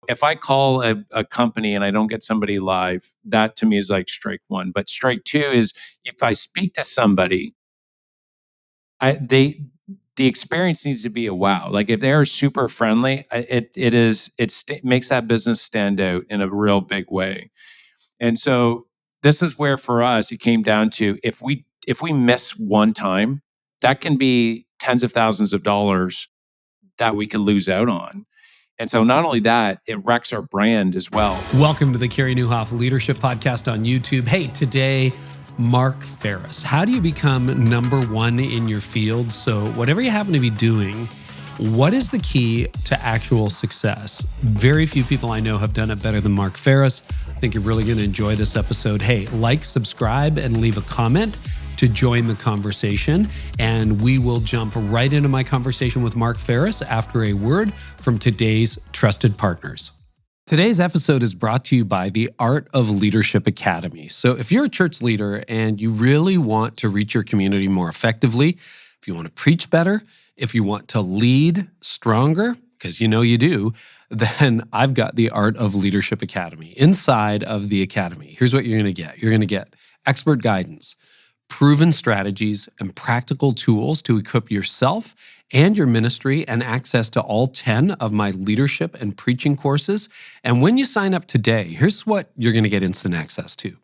if I call a company and I don't get somebody live, that to me is like strike one. But strike two is if I speak to somebody, the experience needs to be a wow. Like if they're super friendly, it makes that business stand out in a real big way. And so this is where for us it came down to if we miss one time, that can be tens of thousands of dollars that we could lose out on. And so not only that, it wrecks our brand as well. Welcome to the Carey Nieuwhof Leadership Podcast on YouTube. Hey, today, Mark Faris. How do you become number one in your field? So whatever you happen to be doing, what is the key to actual success? Very few people I know have done it better than Mark Faris. I think you're really going to enjoy this episode. Hey, like, subscribe, and leave a comment to join the conversation. And we will jump right into my conversation with Mark Faris after a word from today's trusted partners. Today's episode is brought to you by the Art of Leadership Academy. So if you're a church leader and you really want to reach your community more effectively, if you want to preach better, if you want to lead stronger, because you know you do, then I've got the Art of Leadership Academy. Inside of the academy, here's what you're going to get. You're going to get expert guidance, proven strategies, and practical tools to equip yourself and your ministry, and access to all 10 of my leadership and preaching courses. And when you sign up today, here's what you're going to get instant access to.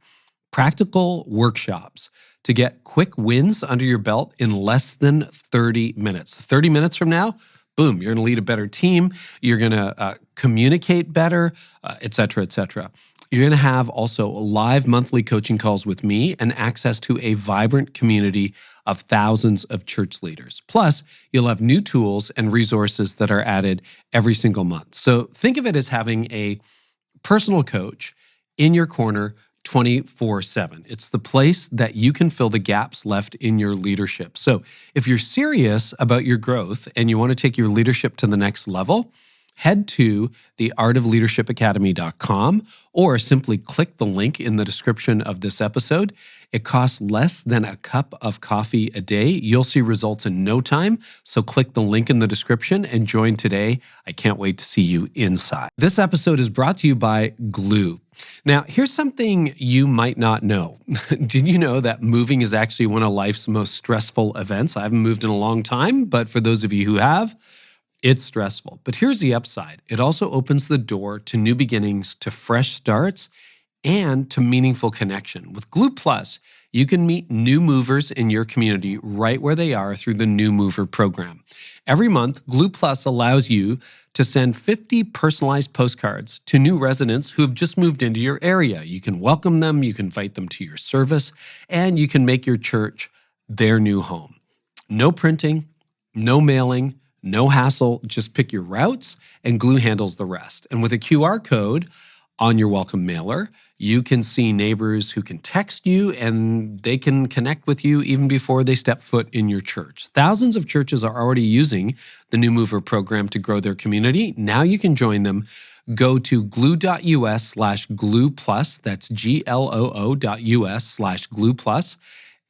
Practical workshops to get quick wins under your belt in less than 30 minutes. 30 minutes from now, boom, you're going to lead a better team. You're going to communicate better, et cetera, et cetera. You're going to have also live monthly coaching calls with me and access to a vibrant community of thousands of church leaders. Plus, you'll have new tools and resources that are added every single month. So think of it as having a personal coach in your corner 24/7. It's the place that you can fill the gaps left in your leadership. So if you're serious about your growth and you want to take your leadership to the next level, head to theartofleadershipacademy.com or simply click the link in the description of this episode. It costs less than a cup of coffee a day. You'll see results in no time. So click the link in the description and join today. I can't wait to see you inside. This episode is brought to you by Gloo. Now, here's something you might not know. Did you know that moving is actually one of life's most stressful events? I haven't moved in a long time, but for those of you who have, it's stressful. But here's the upside. It also opens the door to new beginnings, to fresh starts, and to meaningful connection. With Gloo Plus, you can meet new movers in your community right where they are through the New Mover program. Every month, Gloo Plus allows you to send 50 personalized postcards to new residents who have just moved into your area. You can welcome them, you can invite them to your service, and you can make your church their new home. No printing, no mailing, no hassle, just pick your routes and Gloo handles the rest. And with a QR code on your welcome mailer, you can see neighbors who can text you and they can connect with you even before they step foot in your church. Thousands of churches are already using the New Mover program to grow their community. Now you can join them. Go to gloo.us/Gloo Plus, that's gloo.us/Gloo Plus,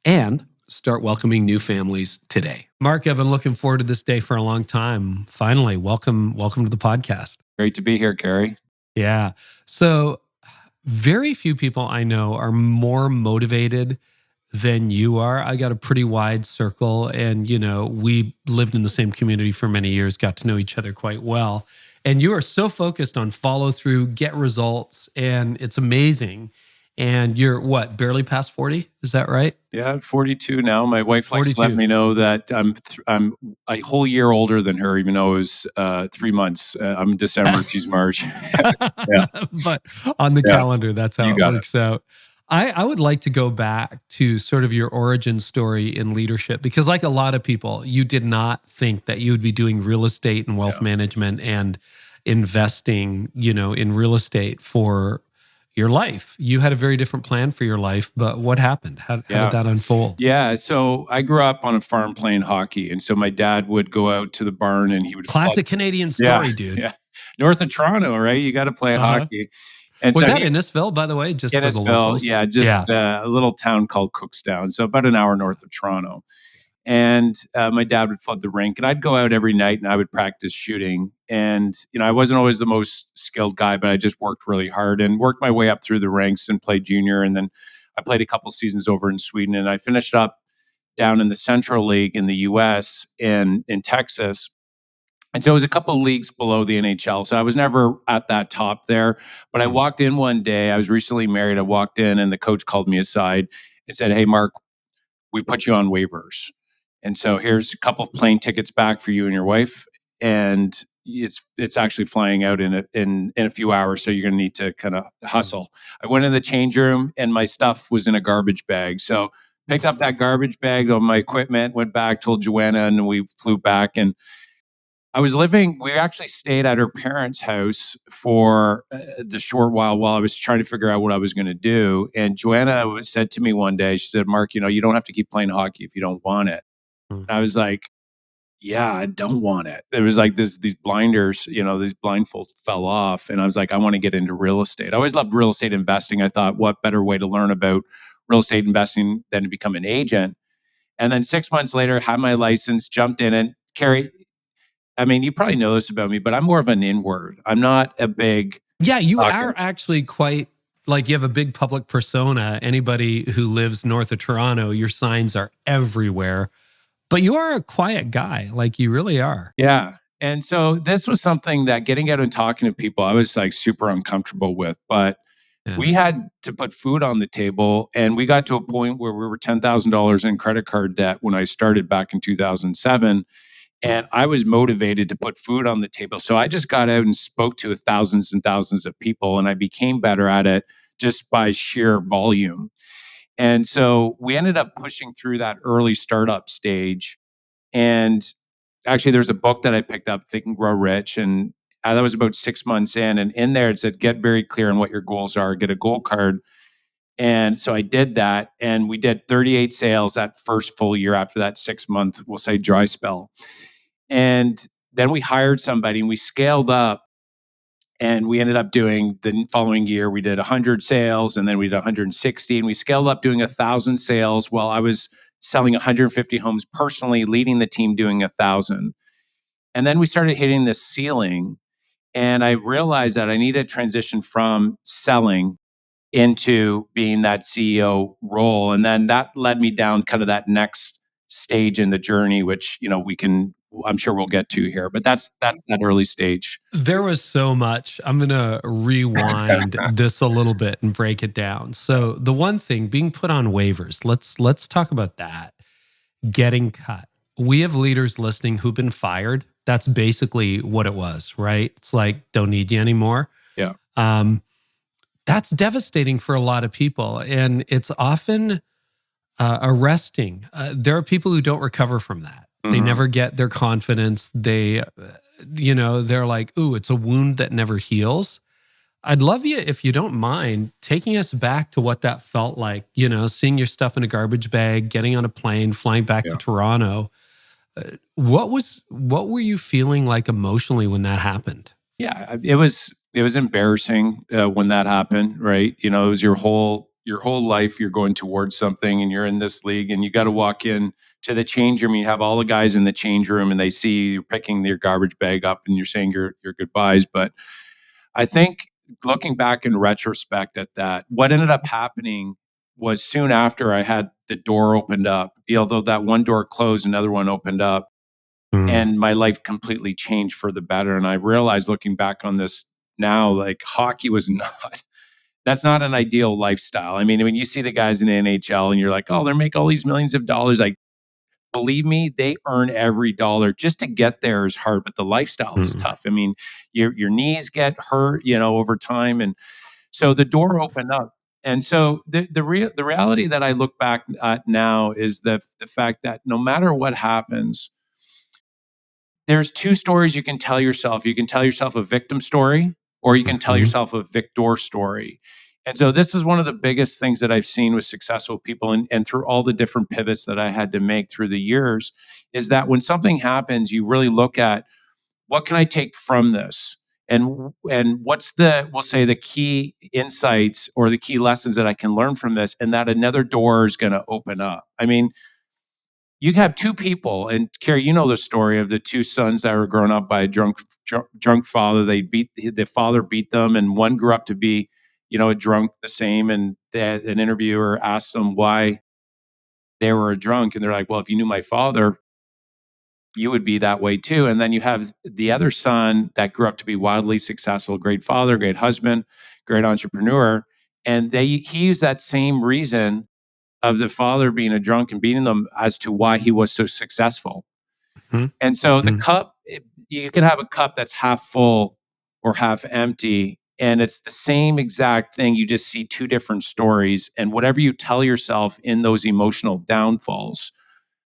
and start welcoming new families today. Mark, I've been looking forward to this day for a long time. Finally, welcome to the podcast. Great to be here, Carey. Yeah. So very few people I know are more motivated than you are. I got a pretty wide circle and, we lived in the same community for many years, got to know each other quite well. And you are so focused on follow through, get results, and it's amazing. And you're barely past 40? Is that right? Yeah, 42 now. My wife likes to let me know that I'm a whole year older than her, even though it was 3 months. I'm December, she's March. Yeah. But on the calendar, that's how it works out. I would like to go back to sort of your origin story in leadership, because like a lot of people, you did not think that you would be doing real estate and wealth management and investing, in real estate for your life. You had a very different plan for your life, but what happened? How did that unfold? Yeah, so I grew up on a farm playing hockey, and so my dad would go out to the barn and he would classic Canadian story, dude. Yeah, north of Toronto, right? You got to play hockey. And was that Innisfil, by the way? Just Innisfil, a little town called Cookstown, so about an hour north of Toronto. And my dad would flood the rink, and I'd go out every night and I would practice shooting. And, I wasn't always the most skilled guy, but I just worked really hard and worked my way up through the ranks and played junior. And then I played a couple seasons over in Sweden, and I finished up down in the Central League in the US and in Texas. And so it was a couple of leagues below the NHL. So I was never at that top there. But I walked in one day, I was recently married. I walked in and the coach called me aside and said, "Hey, Mark, we put you on waivers. And so here's a couple of plane tickets back for you and your wife. And it's actually flying out in a few hours. So you're going to need to kind of hustle." I went in the change room and my stuff was in a garbage bag. So picked up that garbage bag of my equipment, went back, told Joanna, and we flew back. And we actually stayed at her parents' house for the short while I was trying to figure out what I was going to do. And Joanna said to me one day, she said, "Mark, you don't have to keep playing hockey if you don't want it." And I was like, "Yeah, I don't want it." It was like these blinders, these blindfolds fell off. And I was like, "I want to get into real estate." I always loved real estate investing. I thought, what better way to learn about real estate investing than to become an agent? And then 6 months later, had my license, jumped in, and Carey, I mean, you probably know this about me, but I'm more of an inward. I'm not a big Yeah, you talker. are actually quite like you have a big public persona. Anybody who lives north of Toronto, your signs are everywhere. But you are a quiet guy, like you really are. Yeah. And so this was something that getting out and talking to people, I was like super uncomfortable with. But Yeah. we had to put food on the table. And we got to a point where we were $10,000 in credit card debt when I started back in 2007. And I was motivated to put food on the table. So I just got out and spoke to thousands and thousands of people, and I became better at it just by sheer volume. And so we ended up pushing through that early startup stage. And actually, there's a book that I picked up, Think and Grow Rich. And that was about 6 months in. And in there, it said, get very clear on what your goals are, get a goal card. And so I did that. And we did 38 sales that first full year after that 6 month, we'll say, dry spell. And then we hired somebody and we scaled up, and we ended up doing the following year, we did 100 sales, and then we did 160, and we scaled up doing 1,000 sales while I was selling 150 homes personally, leading the team doing 1,000. And then we started hitting this ceiling, and I realized that I needed to transition from selling into being that CEO role. And then that led me down kind of that next stage in the journey, which, I'm sure we'll get to here, but that's that early stage. There was so much. I'm going to rewind this a little bit and break it down. So the one thing, being put on waivers, let's talk about that. Getting cut. We have leaders listening who've been fired. That's basically what it was, right? It's like, don't need you anymore. Yeah. That's devastating for a lot of people. And it's often arresting. There are people who don't recover from that. They never get their confidence. They're like, ooh, it's a wound that never heals. I'd love you, if you don't mind, taking us back to what that felt like, seeing your stuff in a garbage bag, getting on a plane, flying back to Toronto. What were you feeling like emotionally when that happened? Yeah, it was embarrassing when that happened, right? It was your whole life. You're going towards something, and you're in this league, and you got to walk in to the change room. You have all the guys in the change room, and they see you're picking your garbage bag up, and you're saying your goodbyes. But I think looking back in retrospect at that, what ended up happening was soon after I had the door opened up. Although that one door closed, another one opened up. And my life completely changed for the better. And I realized looking back on this now, like hockey was that's not an ideal lifestyle. I mean, when you see the guys in the NHL and you're like, oh, they're making all these millions of dollars. Like, believe me, they earn every dollar. Just to get there is hard, but the lifestyle is tough. I mean, your knees get hurt, over time. And so the door opened up. And so the reality that I look back at now is the fact that no matter what happens, there's two stories you can tell yourself. You can tell yourself a victim story, or you can tell yourself a victor story. And so this is one of the biggest things that I've seen with successful people, and through all the different pivots that I had to make through the years, is that when something happens, you really look at, what can I take from this? And what's we'll say the key insights or the key lessons that I can learn from this, and that another door is going to open up. I mean, you have two people, and Carey, you know the story of the two sons that were grown up by a drunk father. The father beat them, and one grew up to be, a drunk the same. And an interviewer asked them why they were a drunk, and they're like, "Well, if you knew my father, you would be that way too." And then you have the other son that grew up to be wildly successful, great father, great husband, great entrepreneur, and he used that same reason of the father being a drunk and beating them as to why he was so successful. Mhm. And so the Mhm. cup, you can have a cup that's half full or half empty, and it's the same exact thing. You just see two different stories, and whatever you tell yourself in those emotional downfalls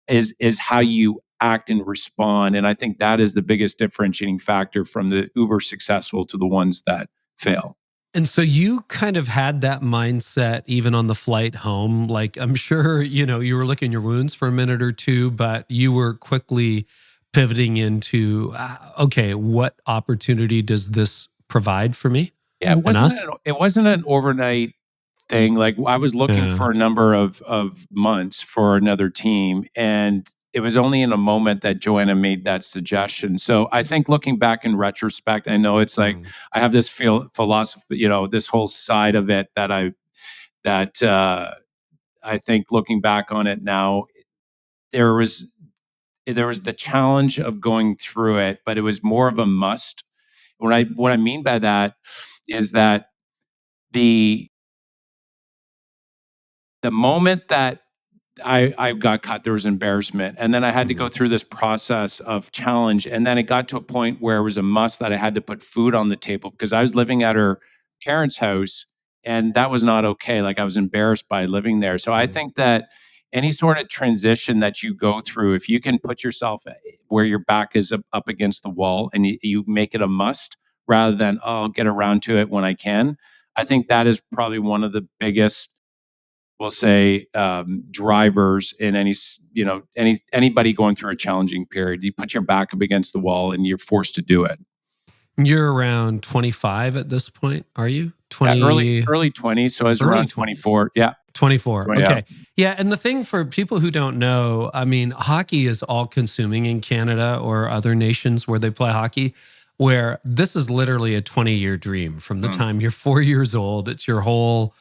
is how you act and respond. And I think that is the biggest differentiating factor from the uber successful to the ones that fail. And so you kind of had that mindset even on the flight home. Like, I'm sure, you were licking your wounds for a minute or two, but you were quickly pivoting into, okay, what opportunity does this provide for me Yeah, and us? it wasn't an overnight thing. Like I was looking Yeah. for a number of months for another team, and it was only in a moment that Joanna made that suggestion. So I think looking back in retrospect, I know it's like Mm. I have this philosophy, this whole side of it that I think looking back on it now, there was the challenge of going through it, but it was more of a must. What I mean by that is that the the moment that I got caught, there was embarrassment. And then I had to go Mhm. through this process of challenge. And then it got to a point where it was a must that I had to put food on the table because I was living at her parents' house, and that was not okay. Like I was embarrassed by living there. So I Mm. think that any sort of transition that you go through, if you can put yourself where your back is up against the wall and you make it a must rather than, oh, I'll get around to it when I can, I think that is probably one of the biggest, we'll say, drivers in anybody going through a challenging period. You put your back up against the wall and you're forced to do it. You're around 25 at this point, are you? Yeah, 20, early 20s. So I was early around 20s. 24. Yeah. 24. Yeah. Okay. Yeah. And the thing for people who don't know, I mean, hockey is all consuming in Canada or other nations where they play hockey, where this is literally a 20-year dream from the Mm. time you're 4 years old. It's your whole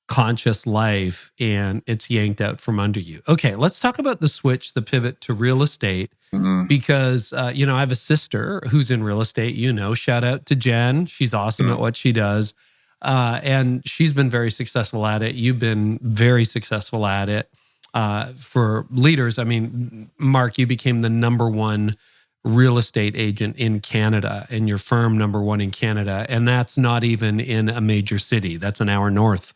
conscious life and it's yanked out from under you. Okay. Let's talk about the switch, the pivot to real estate. Mm. Because, I have a sister who's in real estate, shout out to Jen. She's awesome at what she does. And she's been very successful at it. You've been very successful at it. For leaders, I mean, Mark, you became the number one real estate agent in Canada and your firm number one in Canada. And that's not even in a major city. That's an hour north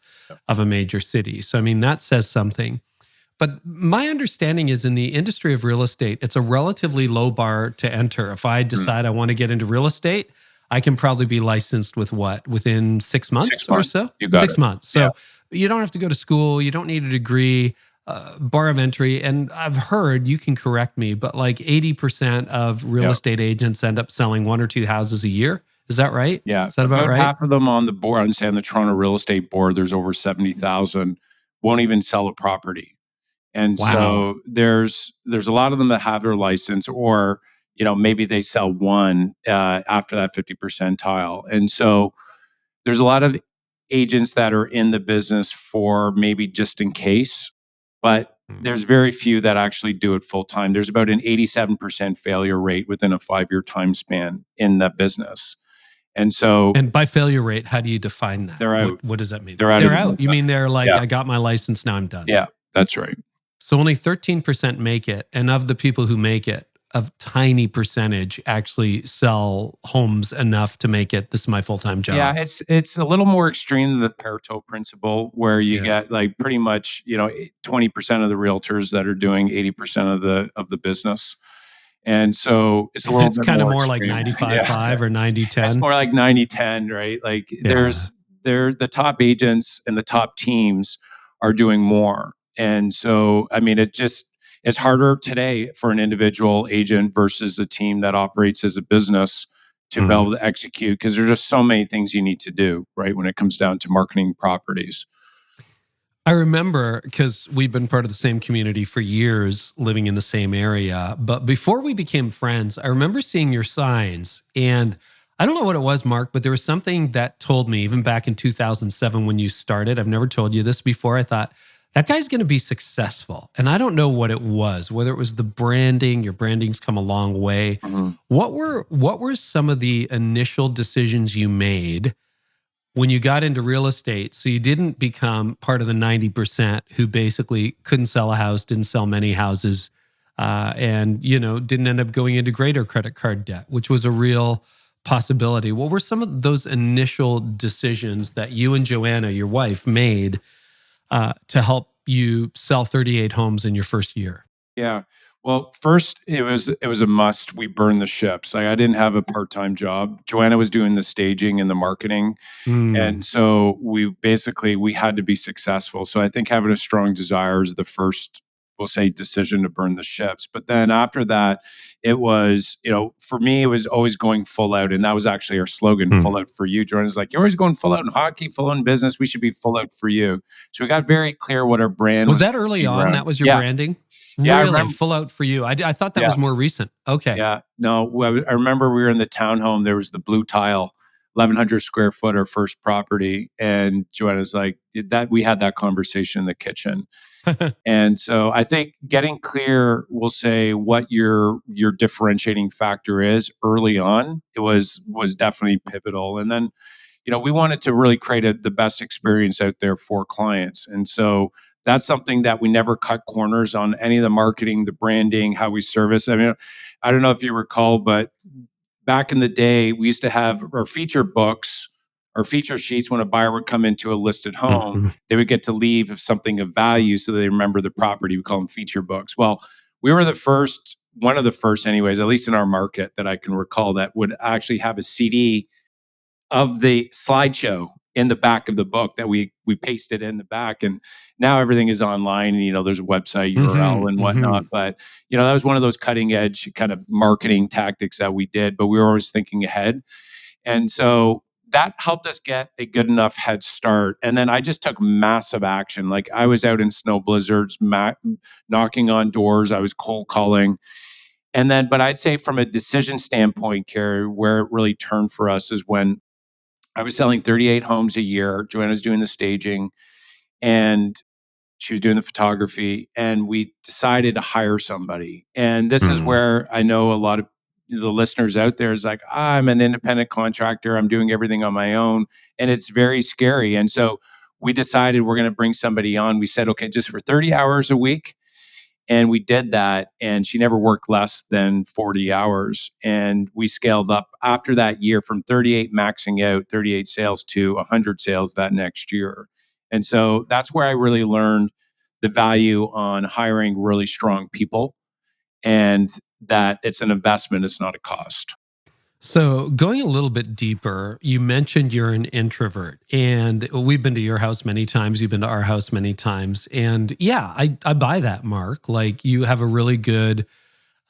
of a major city. So, I mean, that says something. But my understanding is in the industry of real estate, it's a relatively low bar to enter. If I decide I want to get into real estate, I can probably be licensed with what? Within 6 months 6 or months. so? You got 6 it. months. So Yeah. you don't have to go to school. You don't need a degree, bar of entry. And I've heard, you can correct me, but like 80% of real Yeah. estate agents end up selling 1 or 2 houses a year. Is that right? Yeah. Is that about right? Half of them on the board, I'm saying the Toronto Real Estate Board, there's over 70,000, won't even sell a property. And Wow. so there's a lot of them that have their license, or maybe they sell one after that 50 percentile. And so there's a lot of agents that are in the business for maybe just in case, but there's very few that actually do it full time. There's about an 87% failure rate within a 5-year time span in that business. And so And by failure rate, how do you define that? they're out. What does that mean? They're out of They're the out. You business. mean they're like, Yeah. I got my license, now I'm done. Yeah, that's right. So only 13% make it. And of the people who make it, a tiny percentage actually sell homes enough to make it, this is my full-time job. Yeah, it's a little more extreme than the Pareto principle, where you Yeah. get like pretty much 20% of the realtors that are doing 80% of the business, and so it's a little It's bit kind of more more like extreme. 95-5 or It's 90-10. more like 90-10, right? Like Yeah. they're the top agents and the top teams are doing more, and so I mean it's harder today for an individual agent versus a team that operates as a business to be able to execute, because there's just so many things you need to do, right, when it comes down to marketing properties. I remember, because we've been part of the same community for years, living in the same area. But before we became friends, I remember seeing your signs. And I don't know what it was, Mark, but there was something that told me, even back in 2007 when you started, I've never told you this before. I thought, that guy's going to be successful. And I don't know what it was, whether it was the branding. Your branding's come a long way. Mhm. What were some of the initial decisions you made when you got into real estate, so you didn't become part of the 90% who basically couldn't sell a house, didn't sell many houses, and didn't end up going into greater credit card debt, which was a real possibility? What were some of those initial decisions that you and Joanna, your wife, made to help you sell 38 homes in your first year? Yeah. Well, first it was a must. We burned the ships. Like I didn't have a part-time job. Joanna was doing the staging and the marketing. And Mm. so we had to be successful. So I think having a strong desire is the first, we'll say, decision to burn the ships. But then after that, it was, for me, it was always going full out. And that was actually our slogan, Mm. full out for you. Joanna's like, you're always going full out in hockey, full out in business. We should be full out for you. So we got very clear what our brand Was was that early on? around. That was your Yeah. branding? Yeah. I Really? remember. Full out for you. I thought that Yeah. was more recent. Okay. Yeah. No, I remember we were in the townhome. There was the blue tile, 1,100 square foot, our first property. And Joanna's like, we had that conversation in the kitchen. And so I think getting clear, we'll say, what your differentiating factor is early on, it was definitely pivotal. And then, we wanted to really create the best experience out there for clients. And so that's something that we never cut corners on any of the marketing, the branding, how we service. I mean, I don't know if you recall, but back in the day, we used to have our feature books, our feature sheets. When a buyer would come into a listed home, Mhm. they would get to leave with something of value so they remember the property. We call them feature books. Well, we were one of the first, anyways, at least in our market that I can recall, that would actually have a CD of the slideshow in the back of the book that we pasted in the back. And now everything is online, and there's a website URL Mhm. and whatnot. Mhm. But that was one of those cutting edge kind of marketing tactics that we did, but we were always thinking ahead. And so that helped us get a good enough head start. And then I just took massive action. Like I was out in snow blizzards, knocking on doors. I was cold calling. And then, but I'd say from a decision standpoint, Carey, where it really turned for us is when I was selling 38 homes a year. Joanna was doing the staging and she was doing the photography. And we decided to hire somebody. And this is Mm. where I know a lot of the listeners out there is like, I'm an independent contractor. I'm doing everything on my own. And it's very scary. And so we decided we're going to bring somebody on. We said, okay, just for 30 hours a week. And we did that, and she never worked less than 40 hours. And we scaled up after that year from 38 maxing out, 38 sales to 100 sales that next year. And so that's where I really learned the value on hiring really strong people, and that it's an investment, it's not a cost. So, going a little bit deeper, you mentioned you're an introvert, and we've been to your house many times. You've been to our house many times. And yeah, I buy that, Mark. Like, you have a really good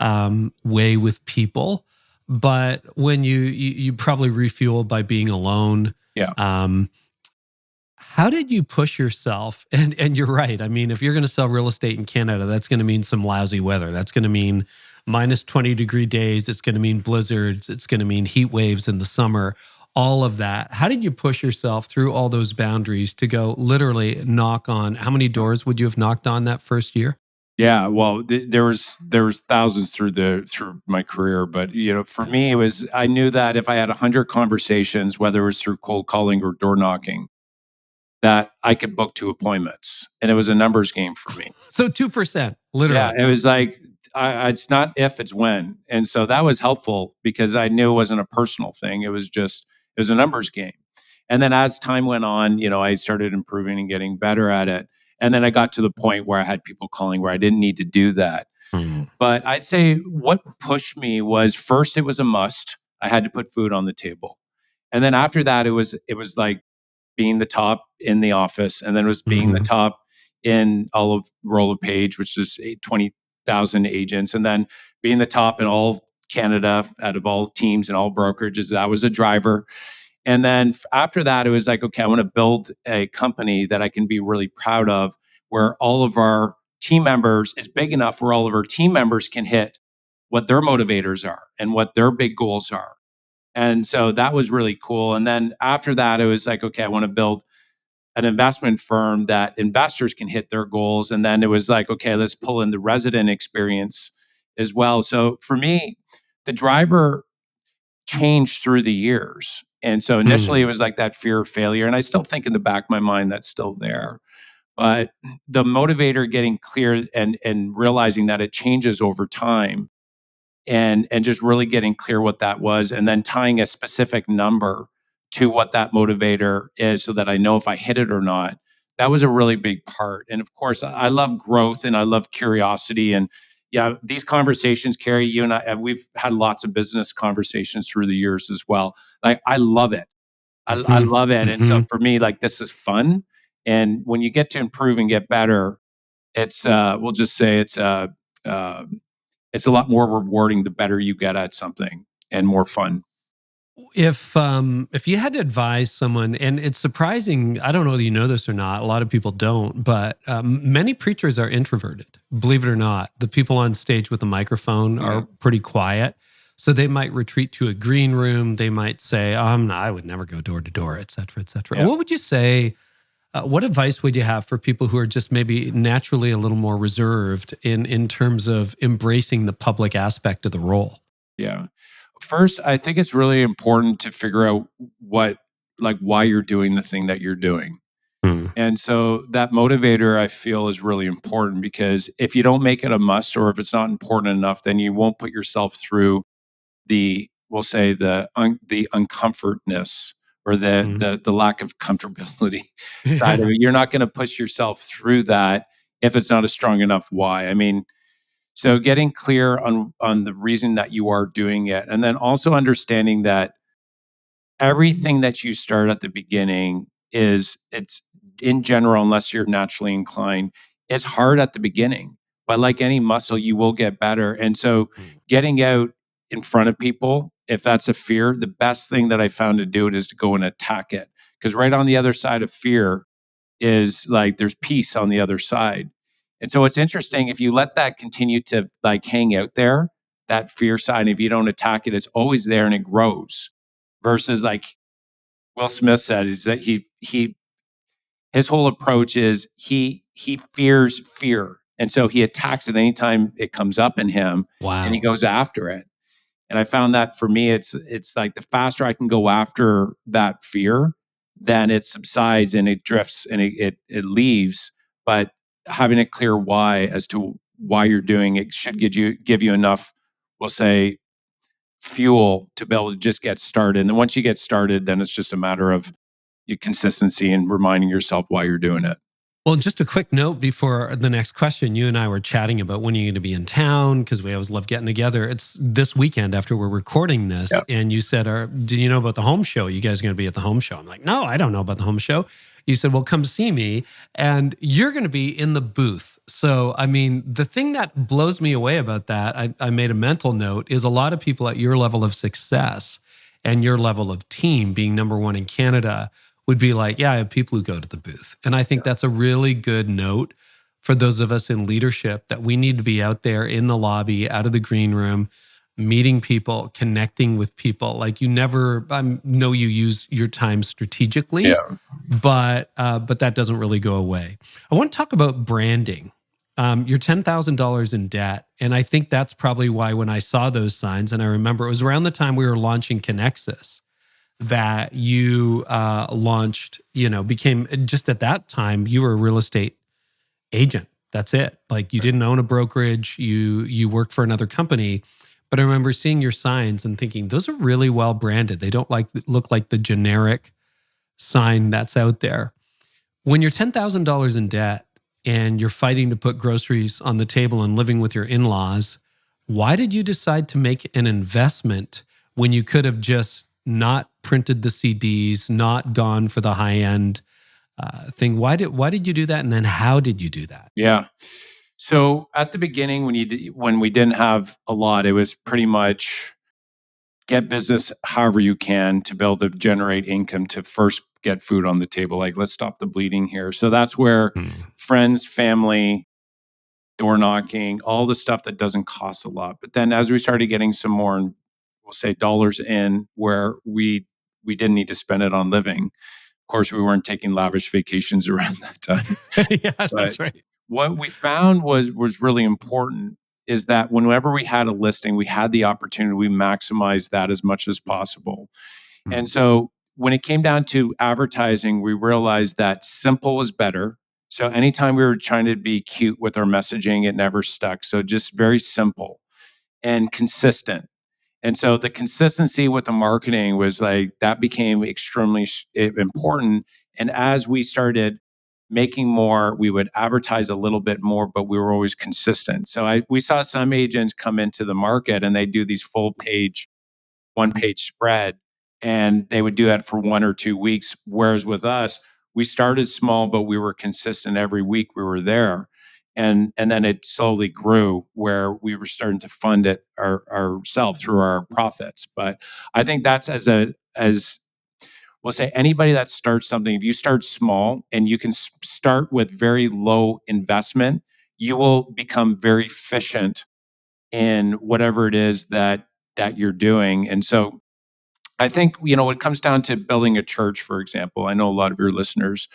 way with people. But when you probably refuel by being alone. Yeah. How did you push yourself? And you're right. I mean, if you're going to sell real estate in Canada, that's going to mean some lousy weather. That's going to mean minus 20-degree days. It's going to mean blizzards. It's going to mean heat waves in the summer, all of that. How did you push yourself through all those boundaries to go literally knock on, how many doors would you have knocked on that first year? Yeah, well, there was thousands through my career, but for me, it was, I knew that if I had 100 conversations, whether it was through cold calling or door knocking, that I could book 2 appointments, and it was a numbers game for me. So 2%, Yeah, literally. it was like, it's not if, it's when. And so that was helpful because I knew it wasn't a personal thing. It was a numbers game. And then as time went on, I started improving and getting better at it. And then I got to the point where I had people calling where I didn't need to do that. Mm. But I'd say what pushed me was, first, it was a must. I had to put food on the table. And then after that, it was like being the top in the office, and then it was being the Mhm. top in all of Roll of Page, which is 20,000 agents, and then being the top in all Canada out of all teams and all brokerages. That was a driver. And then after that, it was like, okay, I want to build a company that I can be really proud of, where all of our team members is big enough where all of our team members can hit what their motivators are and what their big goals are. And so that was really cool. And then after that, it was like, okay, I want to build an investment firm that investors can hit their goals. And then it was like, okay, let's pull in the resident experience as well. So for me, the driver changed through the years. And so initially it was like that fear of failure. And I still think in the back of my mind that's still there. But the motivator getting clear and realizing that it changes over time and just really getting clear what that was and then tying a specific number to what that motivator is so that I know if I hit it or not. That was a really big part. And of course, I love growth and I love curiosity. And yeah, these conversations, Carey, you and I, we've had lots of business conversations through the years as well. Like, I love it. I love it. And so for me, like, this is fun. And when you get to improve and get better, it's, we'll just say uh, it's a lot more rewarding the better you get at something and more fun. If you had to advise someone, and it's surprising, I don't know whether you know this or not, a lot of people don't, but many preachers are introverted, believe it or not. The people on stage with the microphone are pretty quiet. So they might retreat to a green room. They might say, I would never go door to door, et cetera, et cetera. Yeah. What would you say, what advice would you have for people who are just maybe naturally a little more reserved in terms of embracing the public aspect of the role? Yeah. First, I think it's really important to figure out why you're doing the thing that you're doing. And so that motivator, I feel, is really important, because if you don't make it a must, or if it's not important enough, then you won't put yourself through we'll say the uncomfortness or the lack of comfortability side of it. You're not going to push yourself through that if it's not a strong enough why. I mean, so getting clear on the reason that you are doing it, and then also understanding that everything that you start at the beginning it's in general, unless you're naturally inclined, it's hard at the beginning. But like any muscle, you will get better. And so getting out in front of people, if that's a fear, the best thing that I found to do it is to go and attack it. Because right on the other side of fear is like there's peace on the other side. And so it's interesting, if you let that continue to like hang out there, that fear side, if you don't attack it, it's always there and it grows. Versus like Will Smith said, is that his whole approach is he fears fear. And so he attacks it anytime it comes up in him. Wow. And he goes after it. And I found that for me, it's like the faster I can go after that fear, then it subsides and it drifts and it leaves. But having a clear why as to why you're doing it should give you enough, we'll say, fuel to be able to just get started. And then once you get started, then it's just a matter of your consistency and reminding yourself why you're doing it. Well, just a quick note before the next question. You and I were chatting about when you're going to be in town, because we always love getting together. It's this weekend after we're recording this. Yep. And you said, do you know about the home show? You guys are going to be at the home show. I'm like, no, I don't know about the home show. You said, well, come see me. And you're going to be in the booth. So, I mean, the thing that blows me away about that, I made a mental note, is a lot of people at your level of success and your level of team, being number one in Canada, would be like, yeah, I have people who go to the booth. And I think that's a really good note for those of us in leadership, that we need to be out there in the lobby, out of the green room, meeting people, connecting with people. Like, you never, I know you use your time strategically, but that doesn't really go away. I want to talk about branding. You're $10,000 in debt. And I think that's probably why when I saw those signs, and I remember it was around the time we were launching Connexus, that you launched, became, just at that time, you were a real estate agent. That's it. Like, you didn't own a brokerage, you worked for another company. But I remember seeing your signs and thinking, those are really well branded. They don't look like the generic sign that's out there. When you're $10,000 in debt and you're fighting to put groceries on the table and living with your in-laws, why did you decide to make an investment when you could have just not printed the CDs, not gone for the high-end thing? Why did you do that? And then how did you do that? Yeah. So at the beginning, when we didn't have a lot, it was pretty much get business however you can to be able to generate income to first get food on the table. Like, let's stop the bleeding here. So that's where friends, family, door knocking, all the stuff that doesn't cost a lot. But then as we started getting some more, we'll say dollars in, where we didn't need to spend it on living. Of course, we weren't taking lavish vacations around that time. Yeah, But that's right. what we found was really important is that whenever we had a listing, we had the opportunity, we maximized that as much as possible. And so when it came down to advertising, we realized that simple was better. So anytime we were trying to be cute with our messaging, it never stuck. So just very simple and consistent. And so the consistency with the marketing was like, that became extremely important. And as we started making more, we would advertise a little bit more, but we were always consistent. So we saw some agents come into the market and they do these full page, one page spread, and they would do that for 1 or 2 weeks. Whereas with us, we started small, but we were consistent every week we were there. And then it slowly grew where we were starting to fund it ourselves through our profits. But I think that's as we'll say, anybody that starts something, if you start small and you can start with very low investment, you will become very efficient in whatever it is that you're doing. And so I think, when it comes down to building a church, for example, I know a lot of your listeners,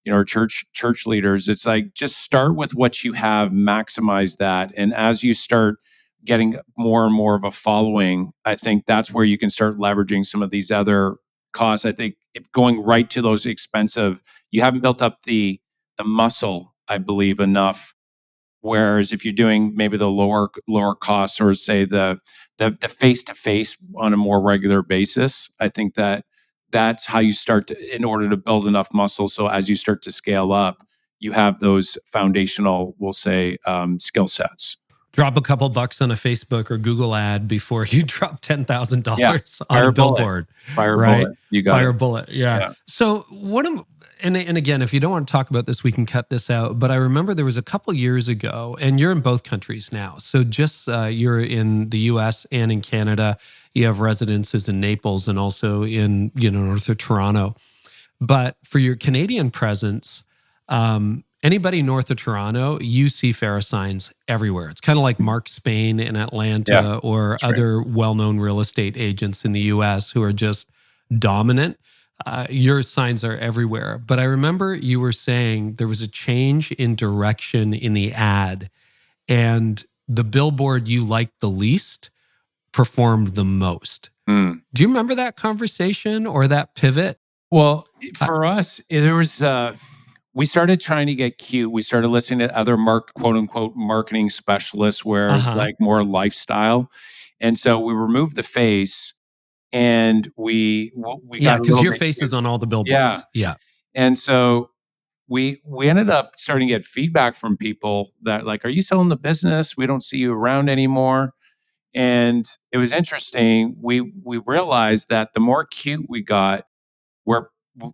are church leaders. It's like, just start with what you have, maximize that. And as you start getting more and more of a following, I think that's where you can start leveraging some of these other costs. I think if going right to those expensive, you haven't built up the muscle, I believe, enough. Whereas if you're doing maybe the lower costs, or say the face to face on a more regular basis, I think that's how you start to, in order to build enough muscle. So as you start to scale up, you have those foundational, we'll say, skill sets. Drop a couple bucks on a Facebook or Google ad before you drop $10,000 on a billboard. Fire right? bullet. You got Fire it. bullet. Yeah. So and again, if you don't want to talk about this, we can cut this out. But I remember there was a couple years ago, and you're in both countries now. So just you're in the U.S. and in Canada. You have residences in Naples and also in north of Toronto. But for your Canadian presence, anybody north of Toronto, you see Faris signs everywhere. It's kind of like Mark Spain in Atlanta, or other well-known real estate agents in the U.S. who are just dominant. Your signs are everywhere. But I remember you were saying there was a change in direction in the ad, and the billboard you liked the least performed the most. Do you remember that conversation or that pivot? Well, for us, there was... we started trying to get cute. We started listening to other quote unquote marketing specialists, where it's like more lifestyle. And so we removed the face, and we got because your face is on all the billboards. Yeah. And so we ended up starting to get feedback from people that, like, are you selling the business? We don't see you around anymore. And it was interesting. We realized that the more cute we got, where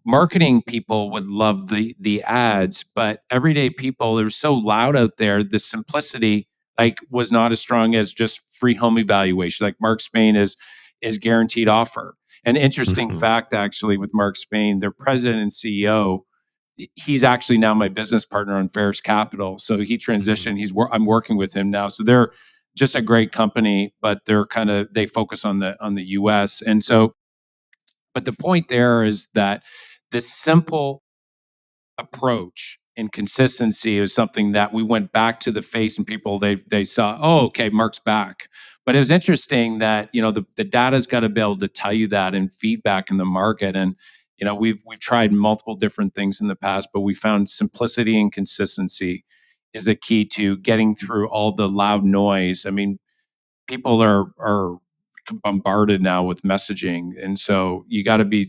marketing people would love the ads, but everyday people, it was so loud out there, the simplicity was not as strong as just free home evaluation. Like Mark Spain is guaranteed offer. An interesting fact, actually, with Mark Spain, their president and CEO, he's actually now my business partner on Faris Capital. So he transitioned. I'm working with him now. So they're just a great company, but they focus on the US. And so, but the point there is that this simple approach and consistency is something that we went back to the face, and people, they saw, oh, okay, Mark's back. But it was interesting that, the data's got to be able to tell you that, and feedback in the market. And, we've tried multiple different things in the past, but we found simplicity and consistency is the key to getting through all the loud noise. I mean, people are bombarded now with messaging, and so you got to be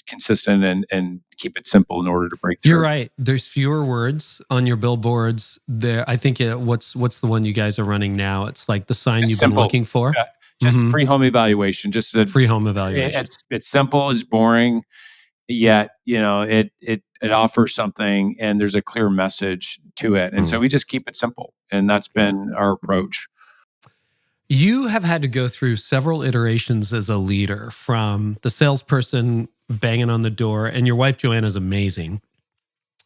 consistent and keep it simple in order to break through. You're right. There's fewer words on your billboards. There, I think what's the one you guys are running now? It's like the sign you've been looking for. Just free home evaluation. Just a free home evaluation. It's simple. It's boring, yet it offers something, and there's a clear message to it. And so we just keep it simple, and that's been our approach. You have had to go through several iterations as a leader, from the salesperson banging on the door, and your wife Joanna is amazing.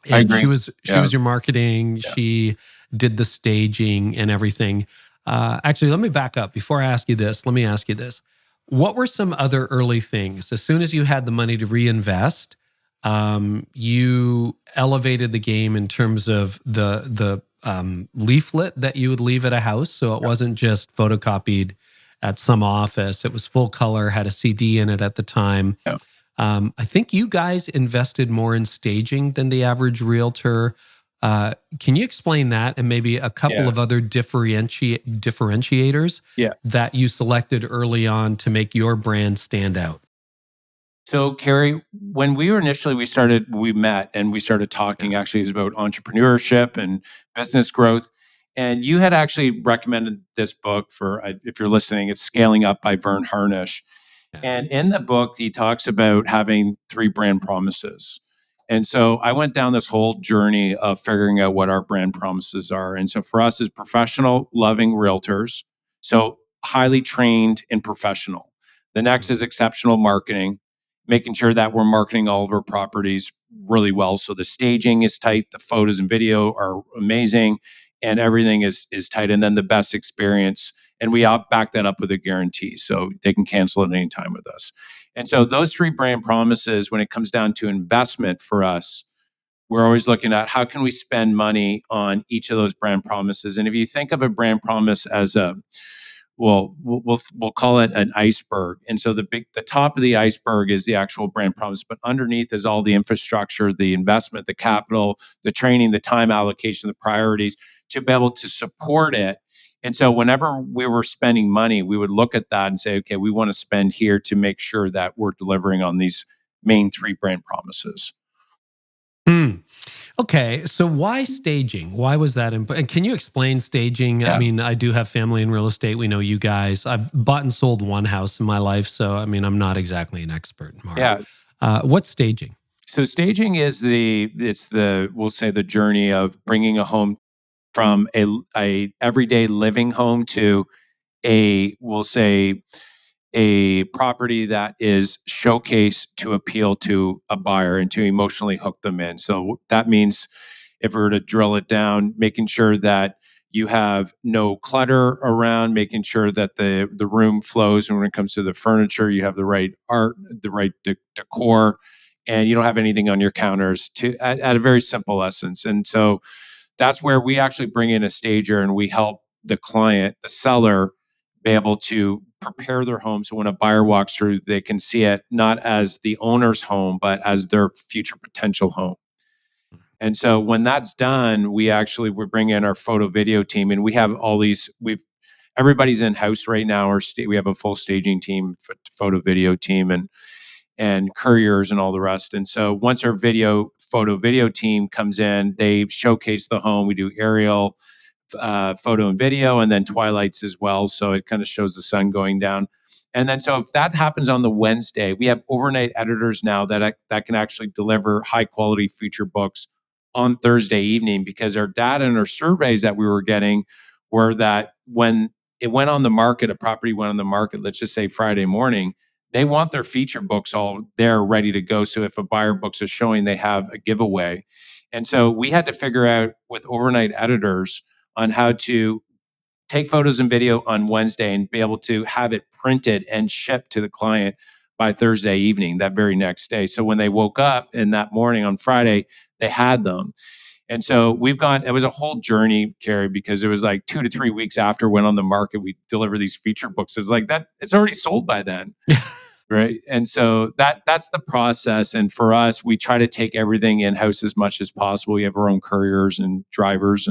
I And agree. she was your marketing. Yeah. She did the staging and everything. Actually, let me back up. Before I ask you this, let me ask you this. What were some other early things? As soon as you had the money to reinvest, you elevated the game in terms of the leaflet that you would leave at a house. So it wasn't just photocopied at some office. It was full color, had a CD in it at the time. Yeah. I think you guys invested more in staging than the average realtor. Can you explain that, and maybe a couple of other differentiators that you selected early on to make your brand stand out? So, Carey, when we met and we started talking. Actually, it was about entrepreneurship and business growth. And you had actually recommended this book if you're listening, it's Scaling Up by Vern Harnish. And in the book, he talks about having 3 brand promises. And so I went down this whole journey of figuring out what our brand promises are. And so for us as professional, loving realtors, so highly trained and professional. The next is exceptional marketing, making sure that we're marketing all of our properties really well. So the staging is tight, the photos and video are amazing, and everything is tight. And then the best experience. And we back that up with a guarantee. So they can cancel at any time with us. And so those 3 brand promises, when it comes down to investment for us, we're always looking at how can we spend money on each of those brand promises. And if you think of a brand promise as we'll call it an iceberg. And so the top of the iceberg is the actual brand promise, but underneath is all the infrastructure, the investment, the capital, the training, the time allocation, the priorities to be able to support it. And so whenever we were spending money, we would look at that and say, okay, we want to spend here to make sure that we're delivering on these main 3 brand promises. Okay, so why staging? Why was that important? And can you explain staging? Yeah. I mean, I do have family in real estate. We know you guys. I've bought and sold one house in my life, so I mean, I'm not exactly an expert, Mark. Yeah. What's staging? So staging is we'll say the journey of bringing a home from a everyday living home to we'll say a property that is showcased to appeal to a buyer and to emotionally hook them in. So that means, if we were to drill it down, making sure that you have no clutter around, making sure that the room flows. And when it comes to the furniture, you have the right art, the right decor, and you don't have anything on your counters at a very simple essence. And so that's where we actually bring in a stager and we help the client, the seller, be able to prepare their home so when a buyer walks through, they can see it not as the owner's home, but as their future potential home. And so when that's done, we bring in our photo video team, and we have everybody's in house right now. We have a full staging team, photo video team, and couriers and all the rest. And so once our photo video team comes in, they showcase the home. We do aerial, photo and video, and then twilights as well. So it kind of shows the sun going down. And then, so if that happens on the Wednesday, we have overnight editors now that can actually deliver high quality feature books on Thursday evening, because our data and our surveys that we were getting were that when it went on the market, a property went on the market, let's just say Friday morning, they want their feature books all there ready to go. So if a buyer books a showing, they have a giveaway. And so we had to figure out with overnight editors on how to take photos and video on Wednesday and be able to have it printed and shipped to the client by Thursday evening, that very next day. So when they woke up in that morning on Friday, they had them. And so it was a whole journey, Carey, because it was like 2 to 3 weeks after it went on the market, we deliver these feature books. It's like that, it's already sold by then. Right. And so that's the process. And for us, we try to take everything in-house as much as possible. We have our own couriers and drivers.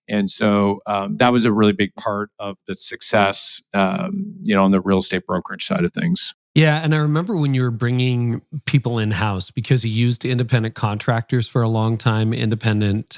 And so that was a really big part of the success, on the real estate brokerage side of things. Yeah, and I remember when you were bringing people in-house, because you used independent contractors for a long time, independent,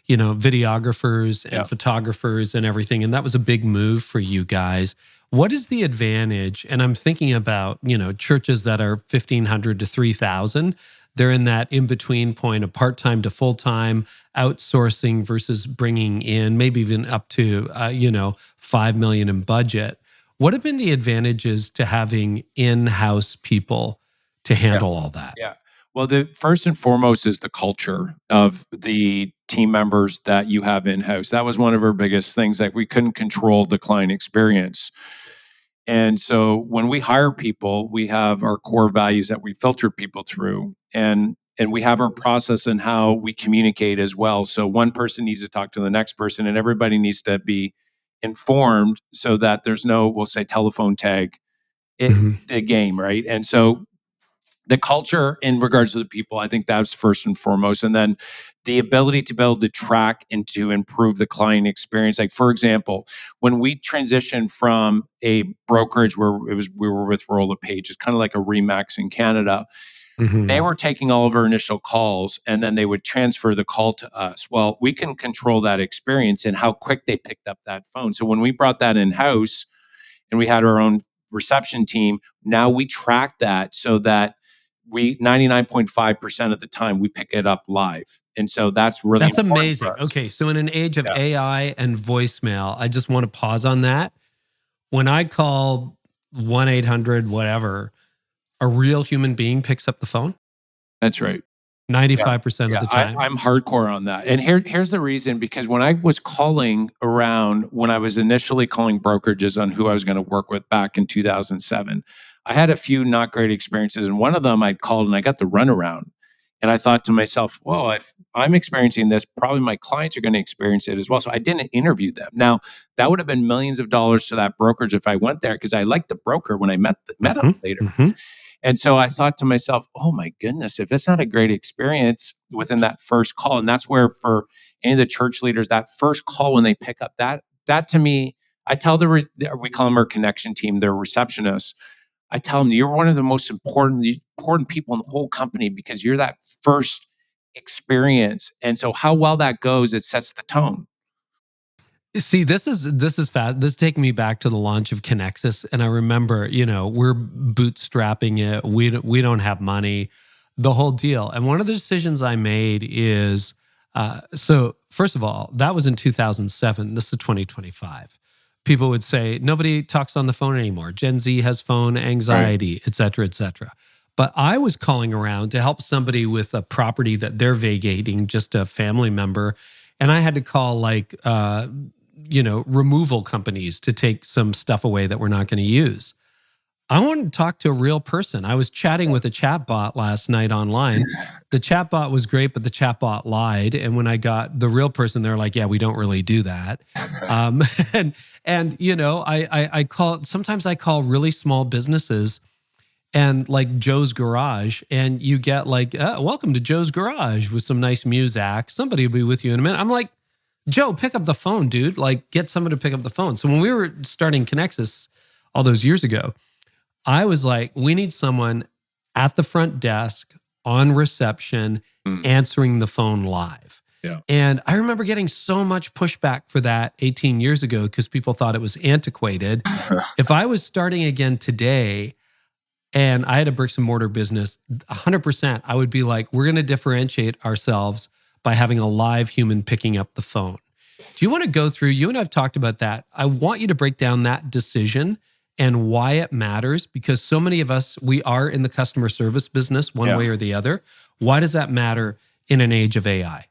videographers and photographers and everything. And that was a big move for you guys. What is the advantage? And I'm thinking about, churches that are 1,500 to 3,000. they're in that in-between point of part-time to full-time, outsourcing versus bringing in, maybe even up to, $5 million in budget. What have been the advantages to having in-house people to handle all that? Yeah. Well, the first and foremost is the culture of the team members that you have in-house. That was one of our biggest things. Like, we couldn't control the client experience. And so when we hire people, we have our core values that we filter people through. And we have our process and how we communicate as well. So one person needs to talk to the next person, and everybody needs to be informed so that there's no, we'll say, telephone tag the game, right? And so the culture in regards to the people, I think that's first and foremost. And then the ability to be able to track and to improve the client experience. Like, for example, when we transitioned from a brokerage where we were with Rolla Page, it's kind of like a Remax in Canada. They were taking all of our initial calls and then they would transfer the call to us. Well, we can control that experience and how quick they picked up that phone. So when we brought that in-house and we had our own reception team, now we track that so that we 99.5% of the time we pick it up live. And so that's really important amazing. for us. Okay, so in an age of AI and voicemail, I just want to pause on that. When I call 1-800 whatever, a real human being picks up the phone? That's right. 95% of the time. I'm hardcore on that. And here's the reason, because when I was calling around, when I was initially calling brokerages on who I was going to work with back in 2007, I had a few not great experiences. And one of them I'd called and I got the runaround. And I thought to myself, well, if I'm experiencing this, probably my clients are going to experience it as well. So I didn't interview them. Now, that would have been millions of dollars to that brokerage if I went there, because I liked the broker when I met him later. And so I thought to myself, oh my goodness, if it's not a great experience within that first call, and that's where for any of the church leaders, that first call when they pick up, that to me, I tell we call them our connection team, their receptionists. I tell them, you're one of the most important people in the whole company, because you're that first experience. And so how well that goes, it sets the tone. See, this is fast. This is taking me back to the launch of Connexus, and I remember, we're bootstrapping it. We don't have money, the whole deal. And one of the decisions I made is, so first of all, that was in 2007. This is 2025. People would say nobody talks on the phone anymore. Gen Z has phone anxiety, et cetera, et cetera. But I was calling around to help somebody with a property that they're vacating, just a family member, and I had to call removal companies to take some stuff away that we're not going to use. I wanted to talk to a real person. I was chatting with a chatbot last night online. The chatbot was great, but the chatbot lied. And when I got the real person, they're like, yeah, we don't really do that. I call, sometimes I call really small businesses and like Joe's Garage, and you get like, welcome to Joe's Garage with some nice music. Somebody will be with you in a minute. I'm like, Joe, pick up the phone, dude. Like, get someone to pick up the phone. So when we were starting Connexus all those years ago, I was like, we need someone at the front desk, on reception, answering the phone live. Yeah. And I remember getting so much pushback for that 18 years ago because people thought it was antiquated. If I was starting again today and I had a bricks and mortar business, 100%, I would be like, we're going to differentiate ourselves by having a live human picking up the phone. Do you want to go through, you and I've talked about that. I want you to break down that decision and why it matters, because so many of us, we are in the customer service business one way or the other. Why does that matter in an age of AI?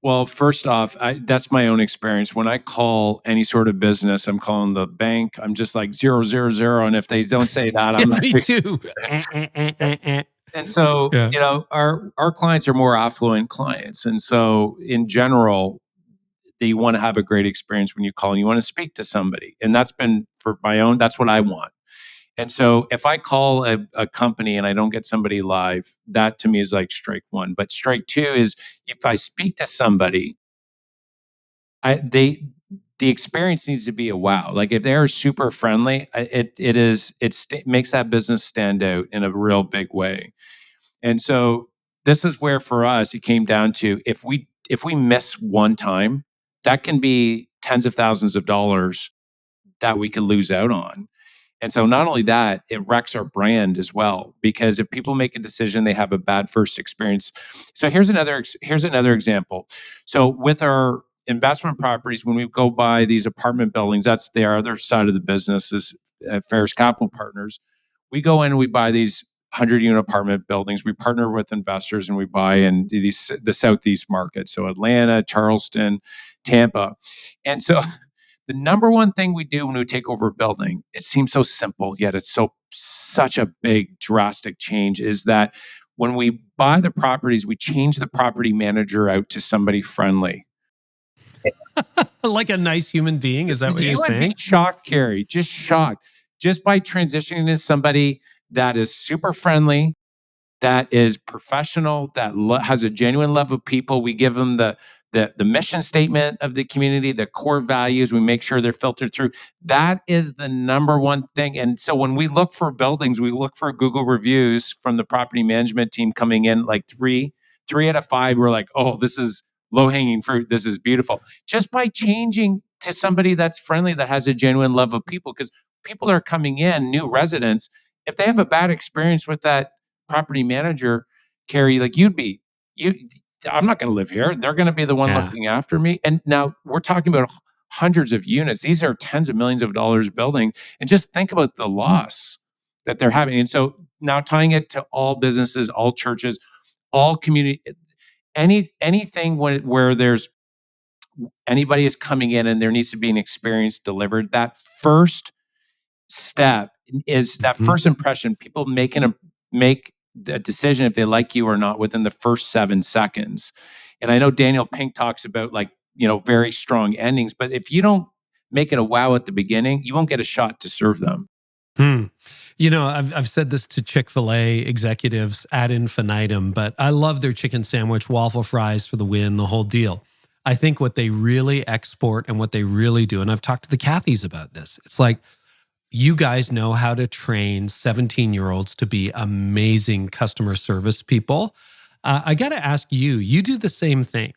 Well, first off, that's my own experience. When I call any sort of business, I'm calling the bank. I'm just like 000. And if they don't say that, I'm like, me too. And so, our clients are more affluent clients. And so in general, you want to have a great experience when you call and you want to speak to somebody. And that's been for my own, that's what I want. And so if I call a company and I don't get somebody live, that to me is like strike one. But strike two is if I speak to somebody, the experience needs to be a wow. Like if they're super friendly, it makes that business stand out in a real big way. And so this is where for us it came down to if we miss one time, that can be tens of thousands of dollars that we could lose out on. And so not only that, it wrecks our brand as well, because if people make a decision, they have a bad first experience. So here's another example. So with our investment properties, when we go buy these apartment buildings, that's the other side of the business is Faris Capital Partners. We go in and we buy these 100-unit apartment buildings. We partner with investors and we buy in the Southeast market. So Atlanta, Charleston, Tampa. And so the number one thing we do when we take over a building, it seems so simple, yet it's such a big, drastic change, is that when we buy the properties, we change the property manager out to somebody friendly. Like a nice human being? Is that what you're saying? You would be shocked, Carey, just shocked. Just by transitioning to somebody that is super friendly, that is professional, that has a genuine love of people. We give them the mission statement of the community, the core values. We make sure they're filtered through. That is the number one thing. And so when we look for buildings, we look for Google reviews from the property management team coming in, like three out of five. We're like, oh, this is low hanging fruit. This is beautiful. Just by changing to somebody that's friendly, that has a genuine love of people, because people are coming in, new residents. If they have a bad experience with that property manager, Carey, like you, I'm not going to live here. They're going to be the one looking after me. And now we're talking about hundreds of units. These are tens of millions of dollars building. And just think about the loss that they're having. And so now tying it to all businesses, all churches, all community, anything where there's anybody is coming in and there needs to be an experience delivered. That first step is that first impression. People make a decision if they like you or not within the first 7 seconds. And I know Daniel Pink talks about very strong endings, but if you don't make it a wow at the beginning, you won't get a shot to serve them. I've said this to Chick-fil-A executives ad infinitum, but I love their chicken sandwich, waffle fries for the win, the whole deal. I think what they really export and what they really do, and I've talked to the Cathys about this, it's like, you guys know how to train 17-year-olds to be amazing customer service people. I got to ask you, you do the same thing.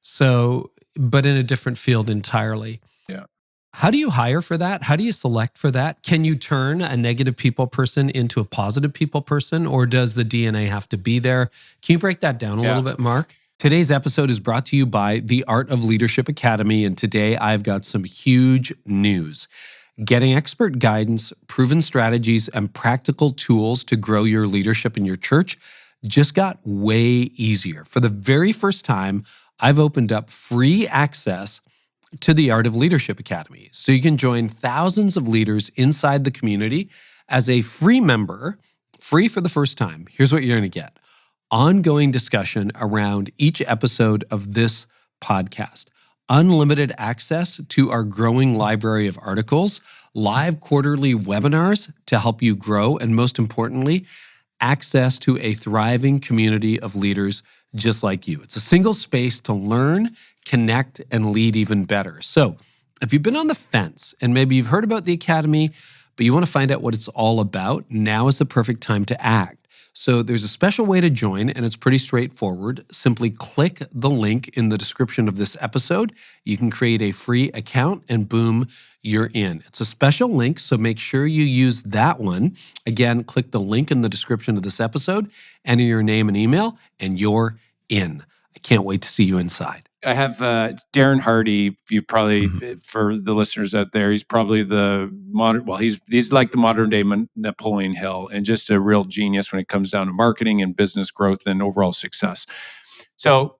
So, but in a different field entirely. Yeah. How do you hire for that? How do you select for that? Can you turn a negative people person into a positive people person, or does the DNA have to be there? Can you break that down a little bit, Mark? Today's episode is brought to you by the Art of Leadership Academy, and today I've got some huge news. Getting expert guidance, proven strategies, and practical tools to grow your leadership in your church just got way easier. For the very first time, I've opened up free access to the Art of Leadership Academy. So you can join thousands of leaders inside the community as a free member, free for the first time. Here's what you're going to get: ongoing discussion around each episode of this podcast, unlimited access to our growing library of articles, live quarterly webinars to help you grow, and most importantly, access to a thriving community of leaders just like you. It's a single space to learn, connect, and lead even better. So if you've been on the fence and maybe you've heard about the Academy, but you want to find out what it's all about, now is the perfect time to act. So there's a special way to join, and it's pretty straightforward. Simply click the link in the description of this episode. You can create a free account, and boom, you're in. It's a special link, so make sure you use that one. Again, click the link in the description of this episode, enter your name and email, and you're in. I can't wait to see you inside. I have Darren Hardy. You probably, for the listeners out there, he's probably the modern. Well, he's like the modern day Napoleon Hill, and just a real genius when it comes down to marketing and business growth and overall success. So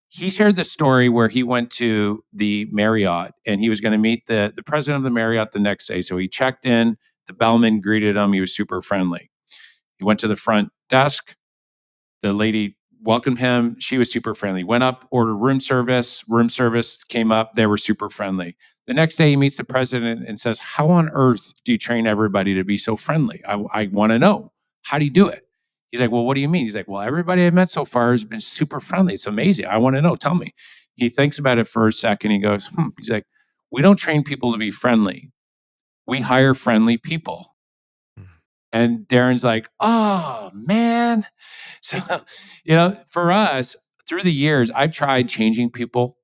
he shared the story where he went to the Marriott and he was going to meet the president of the Marriott the next day. So he checked in. The bellman greeted him. He was super friendly. He went to the front desk. The lady welcomed him. She was super friendly. Went up, ordered room service. Room service came up. They were super friendly. The next day, he meets the president and says, "How on earth do you train everybody to be so friendly? I want to know. How do you do it?" He's like, "Well, what do you mean?" He's like, "Well, everybody I've met so far has been super friendly. It's amazing. I want to know. Tell me." He thinks about it for a second. He goes, He's like, "We don't train people to be friendly. We hire friendly people." And Darren's like, "Oh, man." So, for us, through the years, I've tried changing people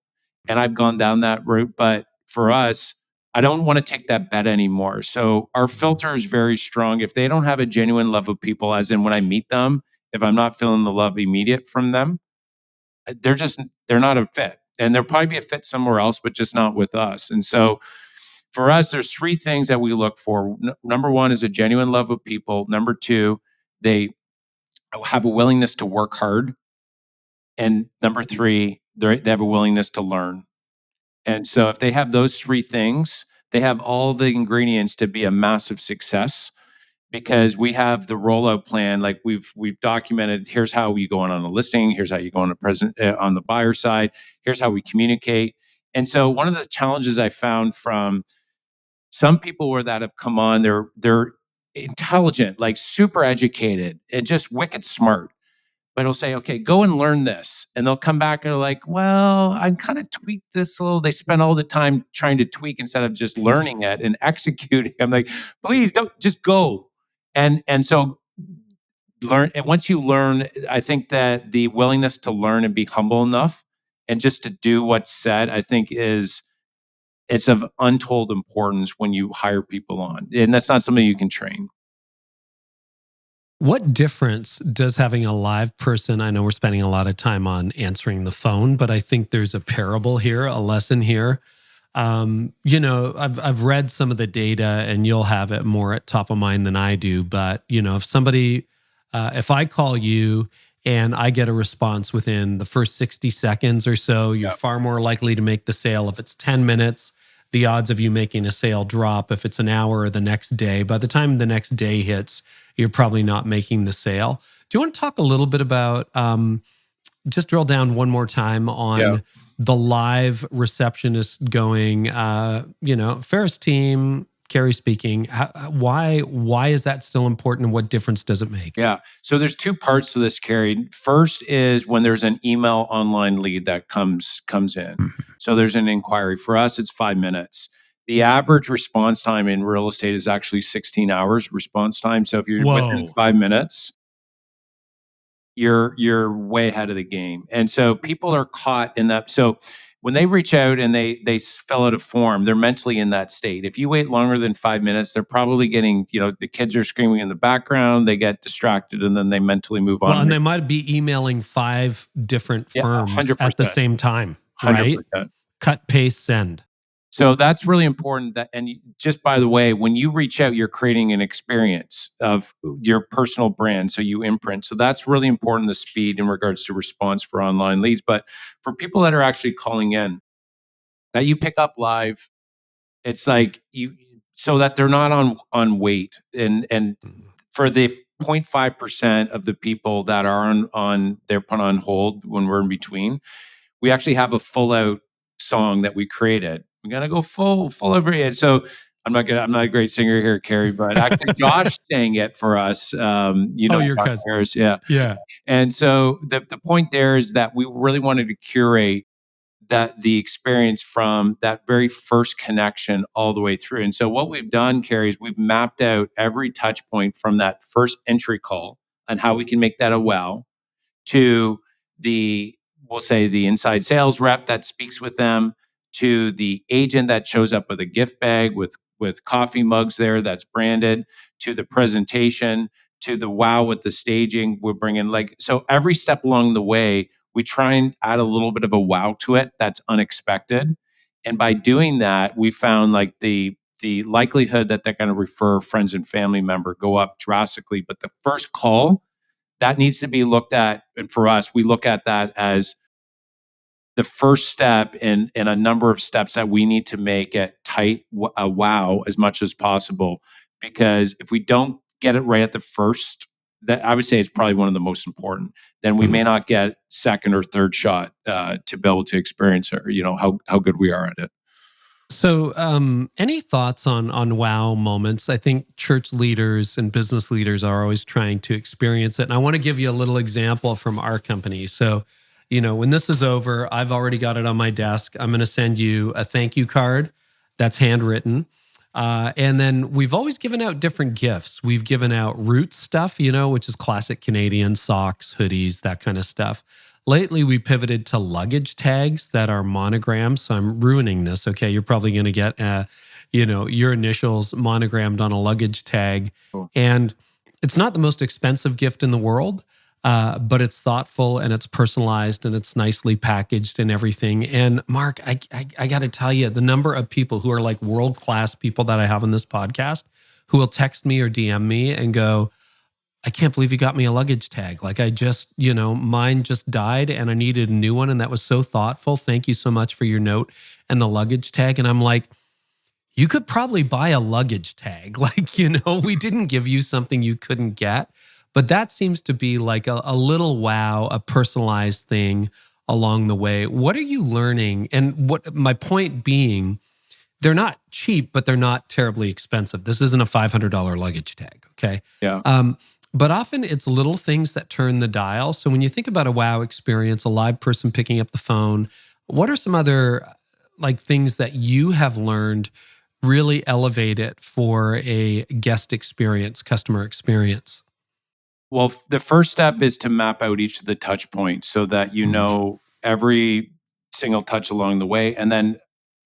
and I've gone down that route. But for us, I don't want to take that bet anymore. So our filter is very strong. If they don't have a genuine love of people, as in when I meet them, if I'm not feeling the love immediate from them, they're not a fit. And they'll probably be a fit somewhere else, but just not with us. And so for us, there's three things that we look for. Number one is a genuine love of people. Number two, they have a willingness to work hard. And number three, they have a willingness to learn. And so if they have those three things, they have all the ingredients to be a massive success, because we have the rollout plan. Like we've documented, here's how you go on a listing, here's how you go on on the buyer side, here's how we communicate. And so one of the challenges I found from some people that have come on, they're intelligent, like super educated and just wicked smart. But it'll say, okay, go and learn this. And they'll come back and they're like, well, I kind of tweaked this a little. They spend all the time trying to tweak instead of just learning it and executing. I'm like, please don't, just go. And so learn. And once you learn, I think that the willingness to learn and be humble enough and just to do what's said, I think it's of untold importance when you hire people on. And that's not something you can train. What difference does having a live person? I know we're spending a lot of time on answering the phone, but I think there's a parable here, a lesson here. I've read some of the data, and you'll have it more at top of mind than I do. But if I call you and I get a response within the first 60 seconds or so, you're far more likely to make the sale. If it's 10 minutes, the odds of you making a sale drop. If it's an hour or the next day, by the time the next day hits, you're probably not making the sale. Do you want to talk a little bit about, just drill down one more time on the live receptionist going, Faris team, Carey speaking. Why is that still important, and what difference does it make? Yeah. So there's two parts to this, Carey. First is when there's an email online lead that comes in. So there's an inquiry. For us, it's 5 minutes. The average response time in real estate is actually 16 hours response time. So if you're within 5 minutes, you're way ahead of the game. And so people are caught in that. So when they reach out and they fill out a form, they're mentally in that state. If you wait longer than 5 minutes, they're probably getting, the kids are screaming in the background, they get distracted, and then they mentally move on. Well, and they might be emailing 5 different firms 100%. At the same time, right? 100%. Cut, paste, send. So that's really important. And just by the way, when you reach out, you're creating an experience of your personal brand. So you imprint. So that's really important, the speed in regards to response for online leads. But for people that are actually calling in, that you pick up live, it's like so that they're not on wait. And for the 0.5% of the people that are they're put on hold when we're in between, we actually have a full out song that we created. We gotta go full over it. So I'm not a great singer here, Carey, but actually Josh sang it for us. Your Mark cousin. Faris, yeah. And so the point there is that we really wanted to curate the experience from that very first connection all the way through. And so what we've done, Carey, is we've mapped out every touch point from that first entry call and how we can make that a wow to we'll say the inside sales rep that speaks with them, to the agent that shows up with a gift bag with coffee mugs there that's branded, to the presentation, to the wow with the staging. We're bringing so every step along the way, we try and add a little bit of a wow to it that's unexpected. And by doing that, we found the likelihood that they're going to refer a friends and family member go up drastically. But the first call, that needs to be looked at. And for us, we look at that as the first step in a number of steps that we need to make it a wow as much as possible. Because if we don't get it right at the first, that I would say is probably one of the most important, then we may not get second or third shot to be able to experience how good we are at it. So any thoughts on wow moments? I think church leaders and business leaders are always trying to experience it. And I want to give you a little example from our company. So, when this is over, I've already got it on my desk. I'm going to send you a thank you card that's handwritten. And then we've always given out different gifts. We've given out Roots stuff, which is classic Canadian, socks, hoodies, that kind of stuff. Lately, we pivoted to luggage tags that are monograms. So I'm ruining this. Okay, you're probably going to get your initials monogrammed on a luggage tag. Cool. And it's not the most expensive gift in the world, but it's thoughtful and it's personalized and it's nicely packaged and everything. And Mark, I got to tell you, the number of people who are like world-class people that I have on this podcast who will text me or DM me and go, I can't believe you got me a luggage tag. Like I just, mine just died and I needed a new one. And that was so thoughtful. Thank you so much for your note and the luggage tag. And I'm like, you could probably buy a luggage tag. Like, we didn't give you something you couldn't get. But that seems to be like a little wow, a personalized thing along the way. What are you learning? And what my point being, they're not cheap, but they're not terribly expensive. This isn't a $500 luggage tag, okay? Yeah. But often it's little things that turn the dial. So when you think about a wow experience, a live person picking up the phone, what are some other like things that you have learned really elevate it for a guest experience, customer experience? Well, the first step is to map out each of the touch points so that you know every single touch along the way, and then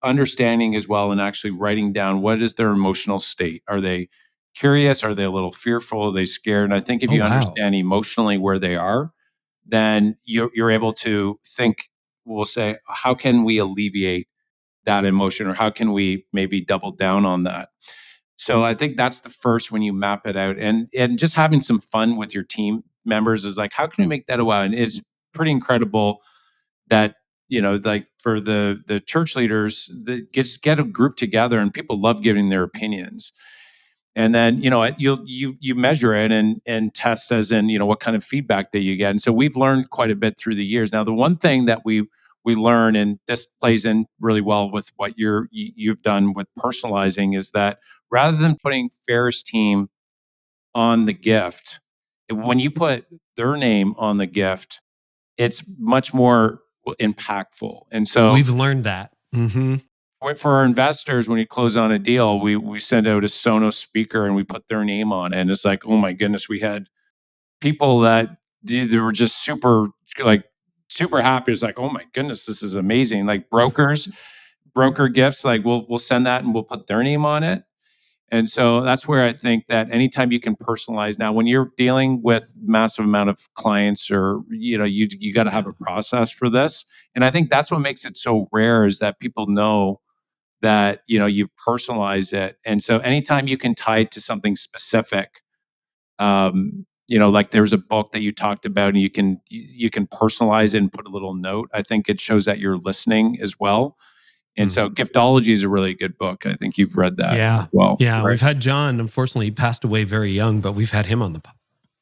understanding as well and actually writing down what is their emotional state. Are they curious? Are they a little fearful? Are they scared? And I think if Oh, you wow. understand emotionally where they are, then you're able to think, we'll say, how can we alleviate that emotion, or how can we maybe double down on that? So I think that's the first, when you map it out, and just having some fun with your team members is like, how can we make that a wow? And it's pretty incredible that, like for the church leaders, that get a group together and people love giving their opinions. And then, you measure it and test, as in, what kind of feedback that you get. And so we've learned quite a bit through the years. Now, the one thing that we learn, and this plays in really well with what you've done with personalizing, is that rather than putting Faris team on the gift, when you put their name on the gift, it's much more impactful. And so We've learned that. Mm-hmm. for our investors, when we close on a deal, we send out a Sonos speaker and we put their name on it. And it's like, oh my goodness, we had people that they were just super happy. It's like, oh my goodness, this is amazing. Like broker gifts, like we'll send that and we'll put their name on it. And so that's where I think that anytime you can personalize. Now, when you're dealing with massive amount of clients, or you got to have a process for this. And I think that's what makes it so rare, is that people know that you've personalized it. And so anytime you can tie it to something specific, like there's a book that you talked about, and you can personalize it and put a little note. I think it shows that you're listening as well. And so Giftology is a really good book. I think you've read that Yeah. as well. Yeah. Right? We've had John, unfortunately, he passed away very young, but we've had him on the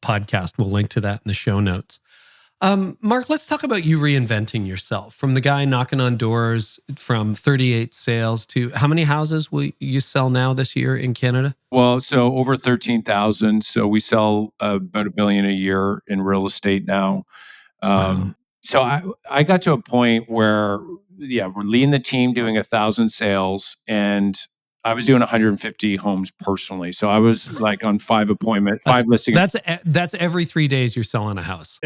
podcast. We'll link to that in the show notes. Mark, let's talk about you reinventing yourself, from the guy knocking on doors, from 38 sales to how many houses will you sell now this year in Canada? Well, so over 13,000. So we sell about $1 billion a year in real estate now. Wow. So I got to a point where, we're leading the team doing 1,000 sales, and I was doing 150 homes personally. So I was like on 5 listings. That's every 3 days you're selling a house.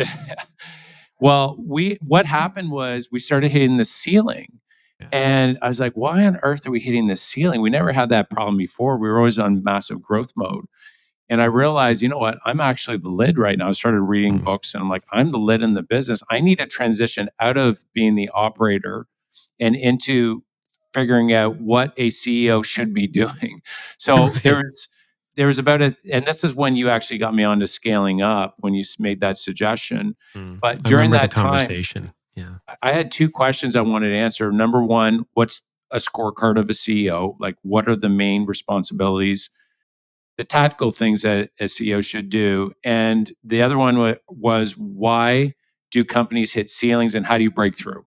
Well, what happened was we started hitting the ceiling. Yeah. And I was like, why on earth are we hitting the ceiling? We never had that problem before. We were always on massive growth mode. And I realized, you know what? I'm actually the lid right now. I started reading books, and I'm like, I'm the lid in the business. I need to transition out of being the operator and into figuring out what a CEO should be doing. So there was and this is when you actually got me onto scaling up, when you made that suggestion. But I during remember that the time, conversation. Yeah. I had 2 questions I wanted to answer. Number one, what's a scorecard of a CEO? Like, what are the main responsibilities, the tactical things that a CEO should do? And the other one was, why do companies hit ceilings, and how do you break through?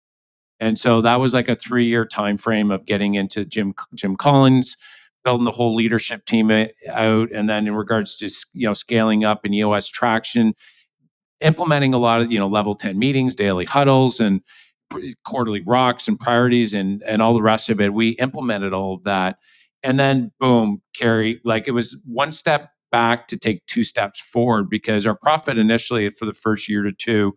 And so that was like a 3-year time frame of getting into Jim Collins, building the whole leadership team out, and then in regards to scaling up in EOS traction, implementing a lot of level 10 meetings, daily huddles, and quarterly rocks and priorities, and all the rest of it. We implemented all of that, and then boom, Carey, like it was one step back to take 2 steps forward, because our profit initially for the first year to 2,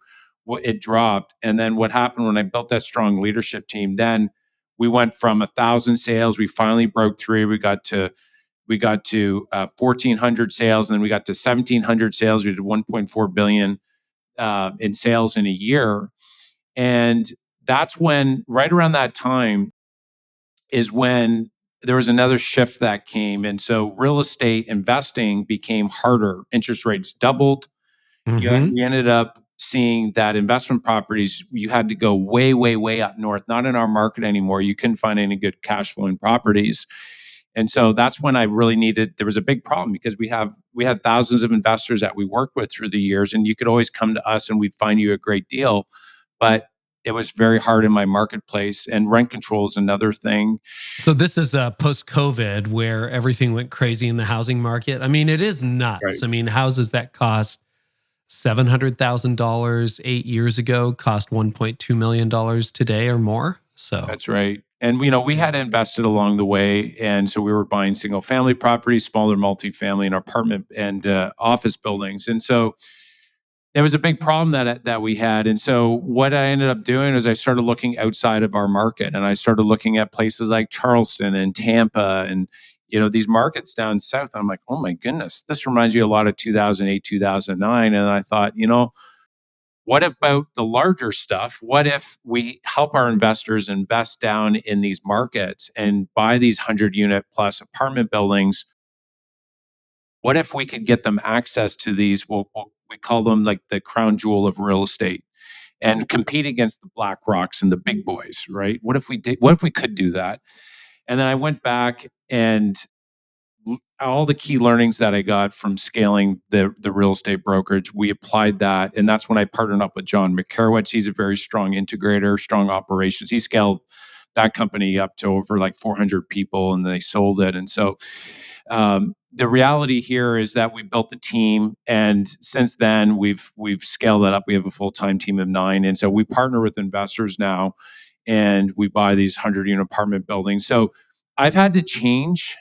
it dropped. And then what happened when I built that strong leadership team, then we went from 1,000 sales. We finally broke through. We got to 1,400 sales, and then we got to 1,700 sales. We did 1.4 billion in sales in a year, and that's when, right around that time, is when there was another shift that came, and so real estate investing became harder. Interest rates doubled. Mm-hmm. We ended up seeing that investment properties, you had to go way, way, way up north, not in our market anymore. You couldn't find any good cash flowing properties. And so that's when I really needed, there was a big problem because we had thousands of investors that we worked with through the years, and you could always come to us and we'd find you a great deal. But it was very hard in my marketplace, and rent control is another thing. So this is post-COVID where everything went crazy in the housing market. I mean, it is Right. nuts. I mean, houses that cost $700,000 8 years ago cost $1.2 million today or more. So That's right. And we had invested along the way, and so we were buying single family properties, smaller multifamily, and apartment and office buildings. And so there was a big problem that we had. And so what I ended up doing is I started looking outside of our market, and I started looking at places like Charleston and Tampa, and these markets down south. I'm like, oh my goodness, this reminds you a lot of 2008, 2009. And I thought, what about the larger stuff? What if we help our investors invest down in these markets and buy these 100-unit plus apartment buildings? What if we could get them access to these? We call them like the crown jewel of real estate, and compete against the Black Rocks and the big boys, right? What if we did? What if we could do that? And then I went back, and all the key learnings that I got from scaling the real estate brokerage, we applied that. And that's when I partnered up with John McCarowitz. He's a very strong integrator, strong operations. He scaled that company up to over like 400 people, and they sold it. And so the reality here is that we built the team, and since then we've scaled that up. We have a full-time team of 9, and so we partner with investors now, and we buy these 100-unit apartment buildings. So I've had to change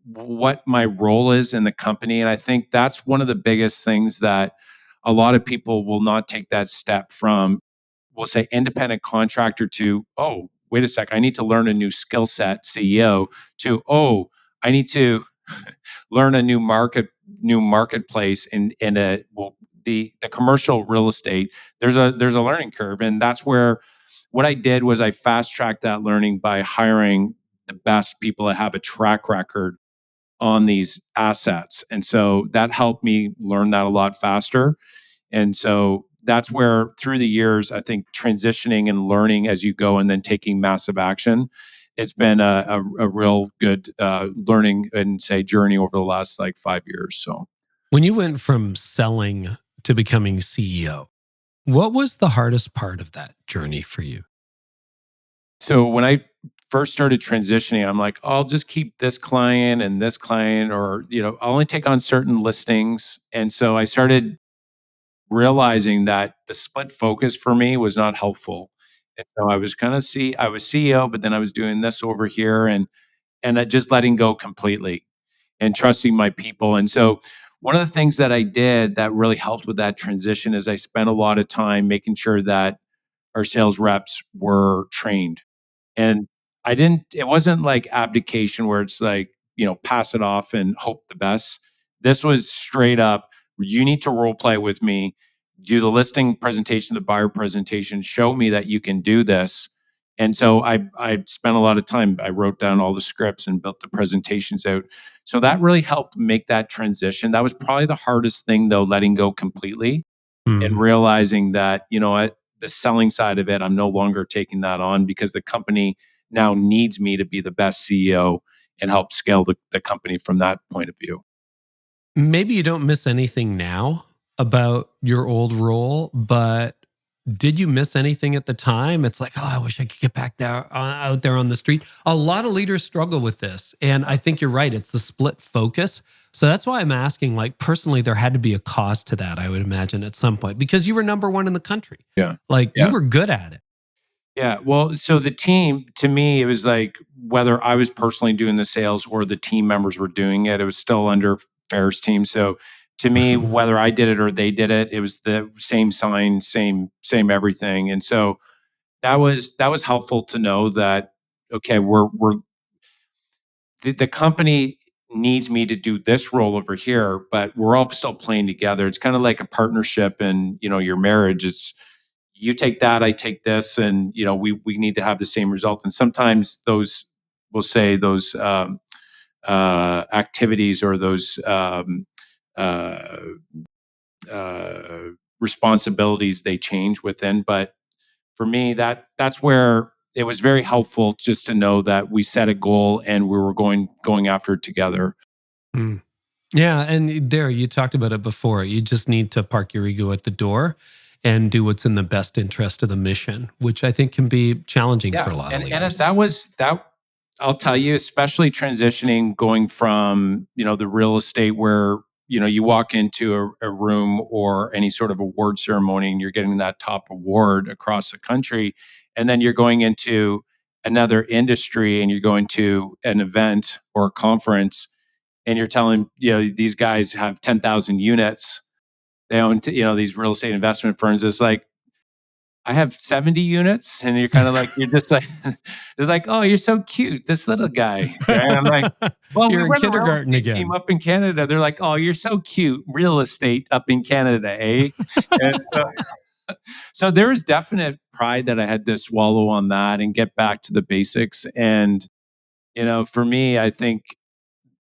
what my role is in the company, and I think that's one of the biggest things that a lot of people will not take that step from, we'll say, independent contractor to, oh, wait a sec, I need to learn a new skill set, CEO, to, oh, I need to learn a new marketplace in the commercial real estate. There's a learning curve, and that's where what I did was I fast tracked that learning by hiring the best people that have a track record on these assets. And so that helped me learn that a lot faster. And so that's where, through the years, I think transitioning and learning as you go and then taking massive action, it's been a real good learning and say journey over the last like 5 years. So when you went from selling to becoming CEO, what was the hardest part of that journey for you? So when I first started transitioning, I'm like, I'll just keep this client and this client, or I'll only take on certain listings. And so I started realizing that the split focus for me was not helpful. And so I was kind of I was CEO, but then I was doing this over here, and I just letting go completely and trusting my people. And so one of the things that I did that really helped with that transition is I spent a lot of time making sure that our sales reps were trained. And it wasn't like abdication where it's like, pass it off and hope the best. This was straight up, you need to role play with me, do the listing presentation, the buyer presentation, show me that you can do this. And so I spent a lot of time, I wrote down all the scripts and built the presentations out. So that really helped make that transition. That was probably the hardest thing though, letting go completely and Mm. realizing that, what the selling side of it, I'm no longer taking that on because the company now needs me to be the best CEO and help scale the company from that point of view. Maybe you don't miss anything now about your old role, but did you miss anything at the time? It's like, oh, I wish I could get back there out there on the street. A lot of leaders struggle with this. And I think you're right. It's a split focus. So that's why I'm asking, like, personally, there had to be a cost to that, I would imagine, at some point, because you were number one in the country. Yeah. Like, you Yeah. were good at it. Yeah. Well, so the team, to me, it was like whether I was personally doing the sales or the team members were doing it, it was still under Fair's team. So to me, whether I did it or they did it, it was the same sign, same everything. And so that was helpful to know that, okay, the company needs me to do this role over here, but we're all still playing together. It's kind of like a partnership in, your marriage. It's you take that, I take this, and we need to have the same result. And sometimes those, we'll say those activities or those uh, uh, responsibilities, they change within. But for me, that's where it was very helpful just to know that we set a goal and we were going after it together. Mm. Yeah. And there, you talked about it before. You just need to park your ego at the door and do what's in the best interest of the mission, which I think can be challenging for a lot of leaders. And if that was that, I'll tell you, especially transitioning, going from the real estate where you walk into a room or any sort of award ceremony and you're getting that top award across the country, and then you're going into another industry and you're going to an event or a conference and you're telling these guys have 10,000 units, they own these real estate investment firms. It's like, I have 70 units, and you're kind of like, you're just like, it's like, oh, you're so cute, this little guy. Right? And I'm like, well, You're we in run a real kindergarten estate again. team up in Canada. They're like, oh, you're so cute, real estate up in Canada, eh? And so there was definite pride that I had to swallow on that and get back to the basics. And for me, I think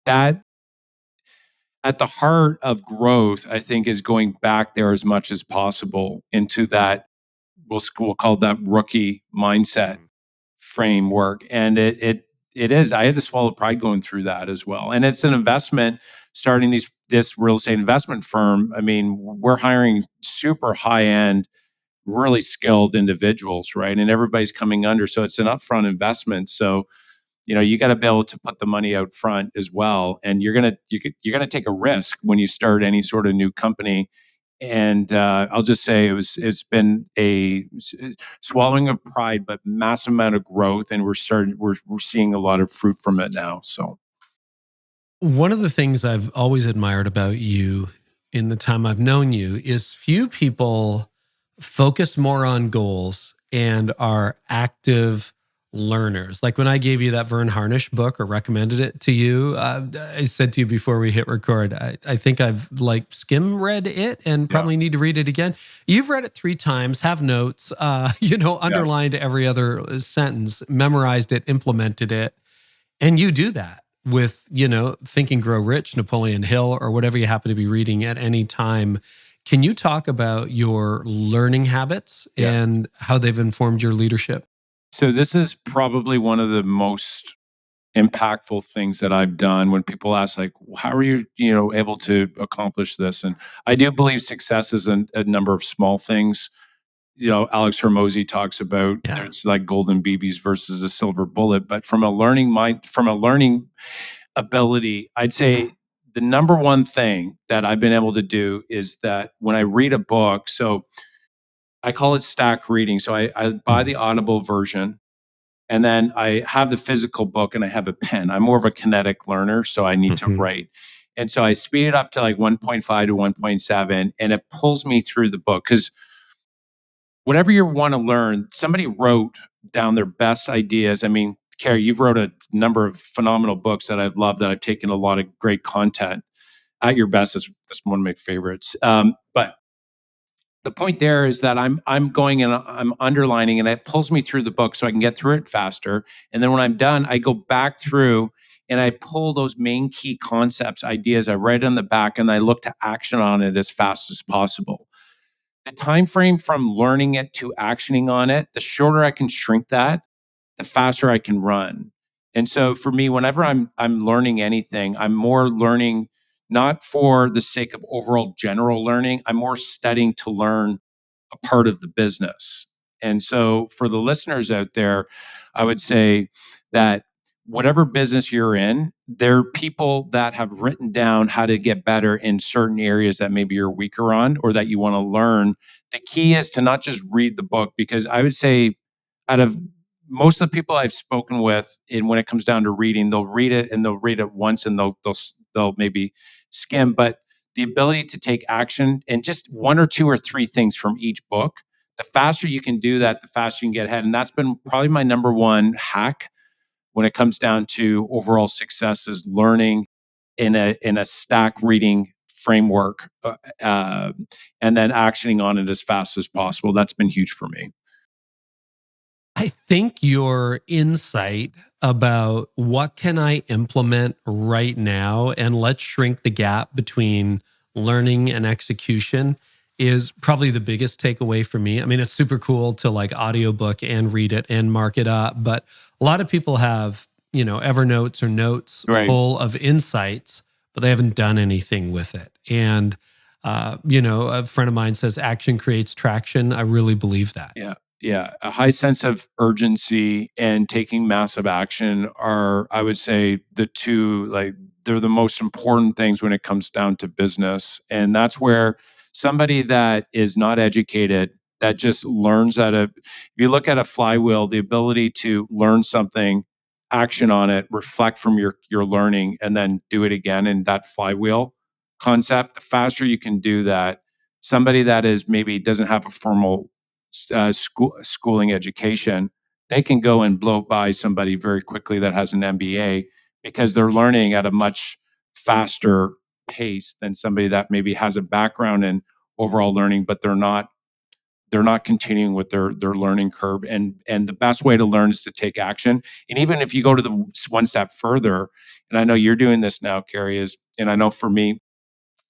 that at the heart of growth, I think, is going back there as much as possible into that, we'll call that rookie mindset framework. And it is, I had to swallow pride going through that as well. And it's an investment starting this real estate investment firm. I mean, we're hiring super high end, really skilled individuals, right? And everybody's coming under. So it's an upfront investment. So you got to be able to put the money out front as well, and you're gonna take a risk when you start any sort of new company. And I'll just say it's been a swallowing of pride, but massive amount of growth, and we're seeing a lot of fruit from it now. So one of the things I've always admired about you in the time I've known you is few people focus more on goals and are active learners. Like when I gave you that Vern Harnish book or recommended it to you, I said to you before we hit record, I think I've skim read it and probably need to read it again. You've read it 3 times, have notes, underlined every other sentence, memorized it, implemented it. And you do that with, Think and Grow Rich, Napoleon Hill, or whatever you happen to be reading at any time. Can you talk about your learning habits and how they've informed your leadership? So this is probably one of the most impactful things that I've done when people ask, like, how are you, able to accomplish this? And I do believe success is a number of small things. Alex Hormozy talks about it's like golden BBs versus a silver bullet. But from a learning ability, I'd say the number one thing that I've been able to do is that when I read a book, so I call it stack reading. So I buy the Audible version, and then I have the physical book and I have a pen. I'm more of a kinetic learner, so I need to write. And so I speed it up to like 1.5 to 1.7, and it pulls me through the book. Because whatever you want to learn, somebody wrote down their best ideas. I mean, Carey, you've wrote a number of phenomenal books that I've loved, that I've taken a lot of great content. At Your Best is one of my favorites. But the point there is that I'm going and I'm underlining, and it pulls me through the book so I can get through it faster. And then when I'm done, I go back through and I pull those main key concepts, ideas, I write on the back, and I look to action on it as fast as possible. The time frame from learning it to actioning on it, the shorter I can shrink that, the faster I can run. And so for me, whenever I'm learning anything, I'm more learning not for the sake of overall general learning. I'm more studying to learn a part of the business. And so for the listeners out there, I would say that whatever business you're in, there are people that have written down how to get better in certain areas that maybe you're weaker on or that you want to learn. The key is to not just read the book, because I would say out of most of the people I've spoken with, and when it comes down to reading, they'll read it and they'll read it once and they'll maybe skim. But the ability to take action and just 1 or 2 or 3 things from each book, the faster you can do that, the faster you can get ahead. And that's been probably my number one hack when it comes down to overall success is learning in a stack reading framework, and then actioning on it as fast as possible. That's been huge for me. I think your insight about what can I implement right now and let's shrink the gap between learning and execution is probably the biggest takeaway for me. I mean, it's super cool to like audiobook and read it and mark it up, but a lot of people have, Evernotes or notes Right. full of insights, but they haven't done anything with it. And a friend of mine says action creates traction. I really believe that. Yeah. Yeah. A high sense of urgency and taking massive action are, I would say, the two, like, they're the most important things when it comes down to business. And that's where somebody that is not educated, that just learns if you look at a flywheel, the ability to learn something, action on it, reflect from your learning, and then do it again in that flywheel concept, the faster you can do that, somebody that is maybe doesn't have a formal schooling education, they can go and blow by somebody very quickly that has an MBA because they're learning at a much faster pace than somebody that maybe has a background in overall learning, but they're not continuing with their learning curve. And the best way to learn is to take action. And even if you go to the one step further, and I know you're doing this now, Carey, and I know for me,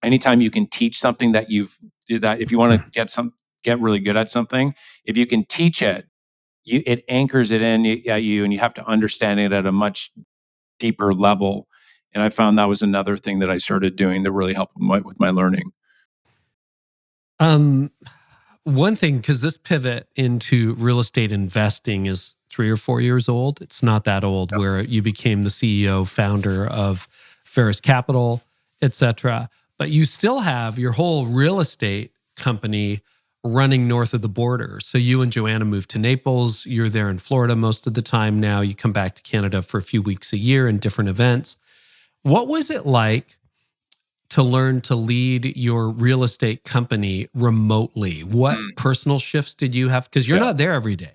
anytime you can teach something that if you want to get really good at something, if you can teach it, it anchors it in at you, and you have to understand it at a much deeper level. And I found that was another thing that I started doing that really helped with my learning. One thing, because this pivot into real estate investing is 3 or 4 years old. It's not that old, where you became the CEO, founder of Faris Capital, etc. But you still have your whole real estate company running north of the border. So you and Joanna moved to Naples. You're there in Florida most of the time now. You come back to Canada for a few weeks a year in different events. What was it like to learn to lead your real estate company remotely? What personal shifts did you have? Because you're not there every day.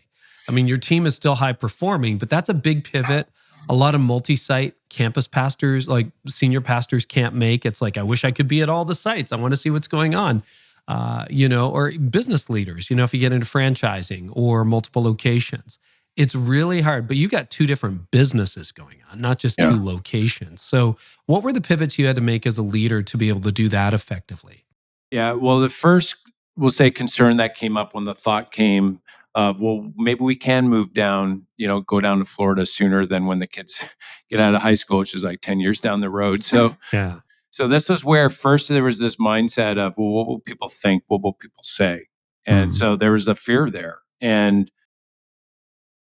I mean, your team is still high performing, but that's a big pivot. A lot of multi-site campus pastors, like senior pastors, can't make. It's like, I wish I could be at all the sites. I want to see what's going on. Or business leaders, if you get into franchising or multiple locations, it's really hard. But you got 2 different businesses going on, not just 2 locations. So what were the pivots you had to make as a leader to be able to do that effectively? Yeah. Well, the first, we'll say, concern that came up when the thought came of, well, maybe we can move down, go down to Florida sooner than when the kids get out of high school, which is like 10 years down the road. So Yeah. So this is where first there was this mindset of, well, what will people think? What will people say? And so there was a fear there. And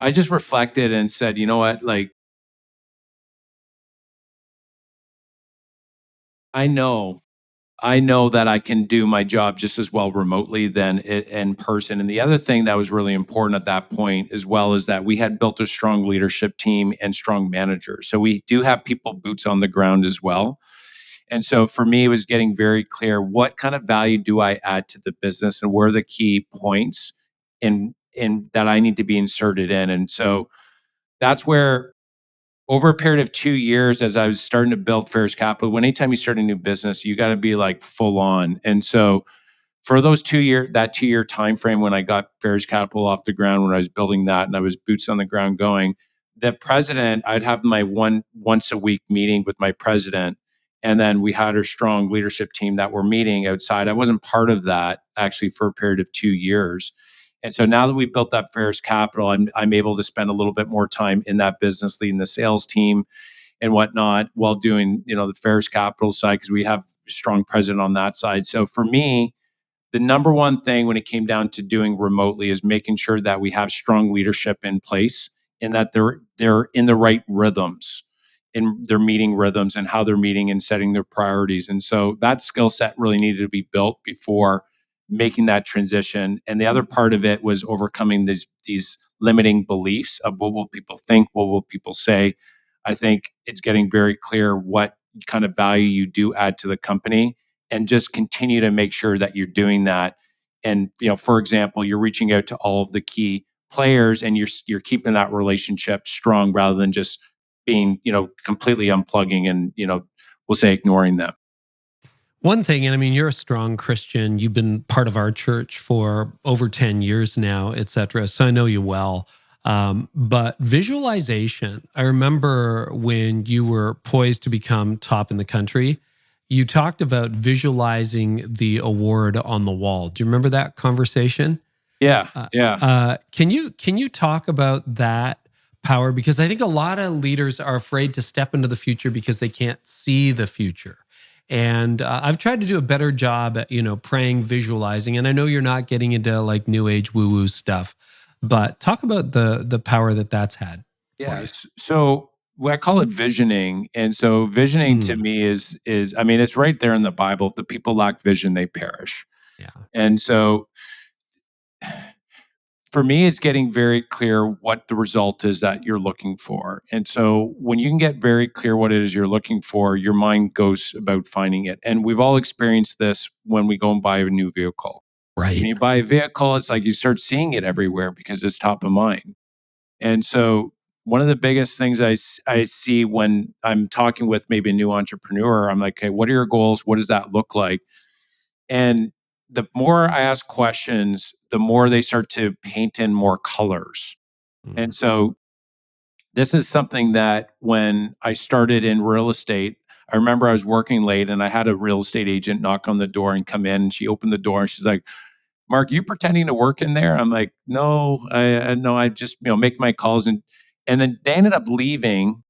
I just reflected and said, you know what? Like, I know, I know that I can do my job just as well remotely than in person. And the other thing that was really important at that point as well is that we had built a strong leadership team and strong managers. So we do have people boots on the ground as well. And so for me, it was getting very clear, what kind of value do I add to the business and where are the key points in that I need to be inserted in. And so that's where, over a period of 2 years, as I was starting to build Faris Capital, anytime you start a new business, you got to be like full on. And so for that 2 year time frame when I got Faris Capital off the ground, when I was building that and I was boots on the ground going, the president, I'd have my once a week meeting with my president. And then we had a strong leadership team that were meeting outside. I wasn't part of that actually for a period of 2 years. And so now that we built up Faris Capital, I'm able to spend a little bit more time in that business, leading the sales team and whatnot, while doing, the Faris Capital side, because we have a strong president on that side. So for me, the number one thing when it came down to doing remotely is making sure that we have strong leadership in place and that they're in the right rhythms, in their meeting rhythms and how they're meeting and setting their priorities. And so that skill set really needed to be built before making that transition. And the other part of it was overcoming these limiting beliefs of, what will people think, what will people say. I think it's getting very clear what kind of value you do add to the company, and just continue to make sure that you're doing that. And, for example, you're reaching out to all of the key players, and you're keeping that relationship strong rather than just being, completely unplugging and, we'll say ignoring them. One thing, and I mean, you're a strong Christian. You've been part of our church for over 10 years now, et cetera. So I know you well. But visualization, I remember when you were poised to become top in the country, you talked about visualizing the award on the wall. Do you remember that conversation? Yeah. Can you talk about that power? Because I think a lot of leaders are afraid to step into the future because they can't see the future. And I've tried to do a better job at, praying, visualizing. And I know you're not getting into like new age woo-woo stuff, but talk about the power that's had for you. So I call it visioning. And so visioning to me is, I mean, it's right there in the Bible. The people lack vision, they perish. Yeah. And so for me, it's getting very clear what the result is that you're looking for. And so when you can get very clear what it is you're looking for, your mind goes about finding it. And we've all experienced this when we go and buy a new vehicle. Right. When you buy a vehicle, it's like you start seeing it everywhere because it's top of mind. And so one of the biggest things I see when I'm talking with maybe a new entrepreneur, I'm like, okay, what are your goals? What does that look like? And the more I ask questions, the more they start to paint in more colors. And so this is something that when I started in real estate, I remember I was working late and I had a real estate agent knock on the door and come in, and she opened the door and she's like, Mark, you pretending to work in there? I'm like, no, I just, make my calls. And then they ended up leaving.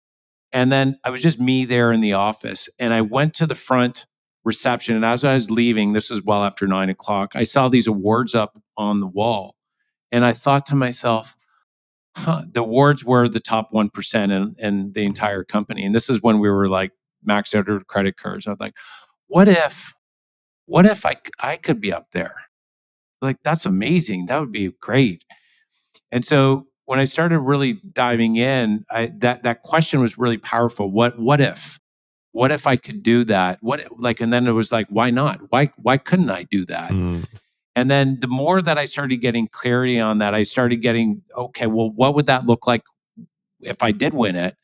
And then I was just me there in the office. And I went to the front reception. And as I was leaving, this is well after 9 o'clock, I saw these awards up on the wall. And I thought to myself, the awards were the top 1% in the entire company. And this is when we were like maxed out our credit cards. I was like, what if I could be up there? Like, that's amazing. That would be great. And so when I started really diving in, that question was really powerful. What if? What if I could do that? And then it was like, why not? Why couldn't I do that? And then the more that I started getting clarity on that, I started getting, okay, well, what would that look like if I did win it?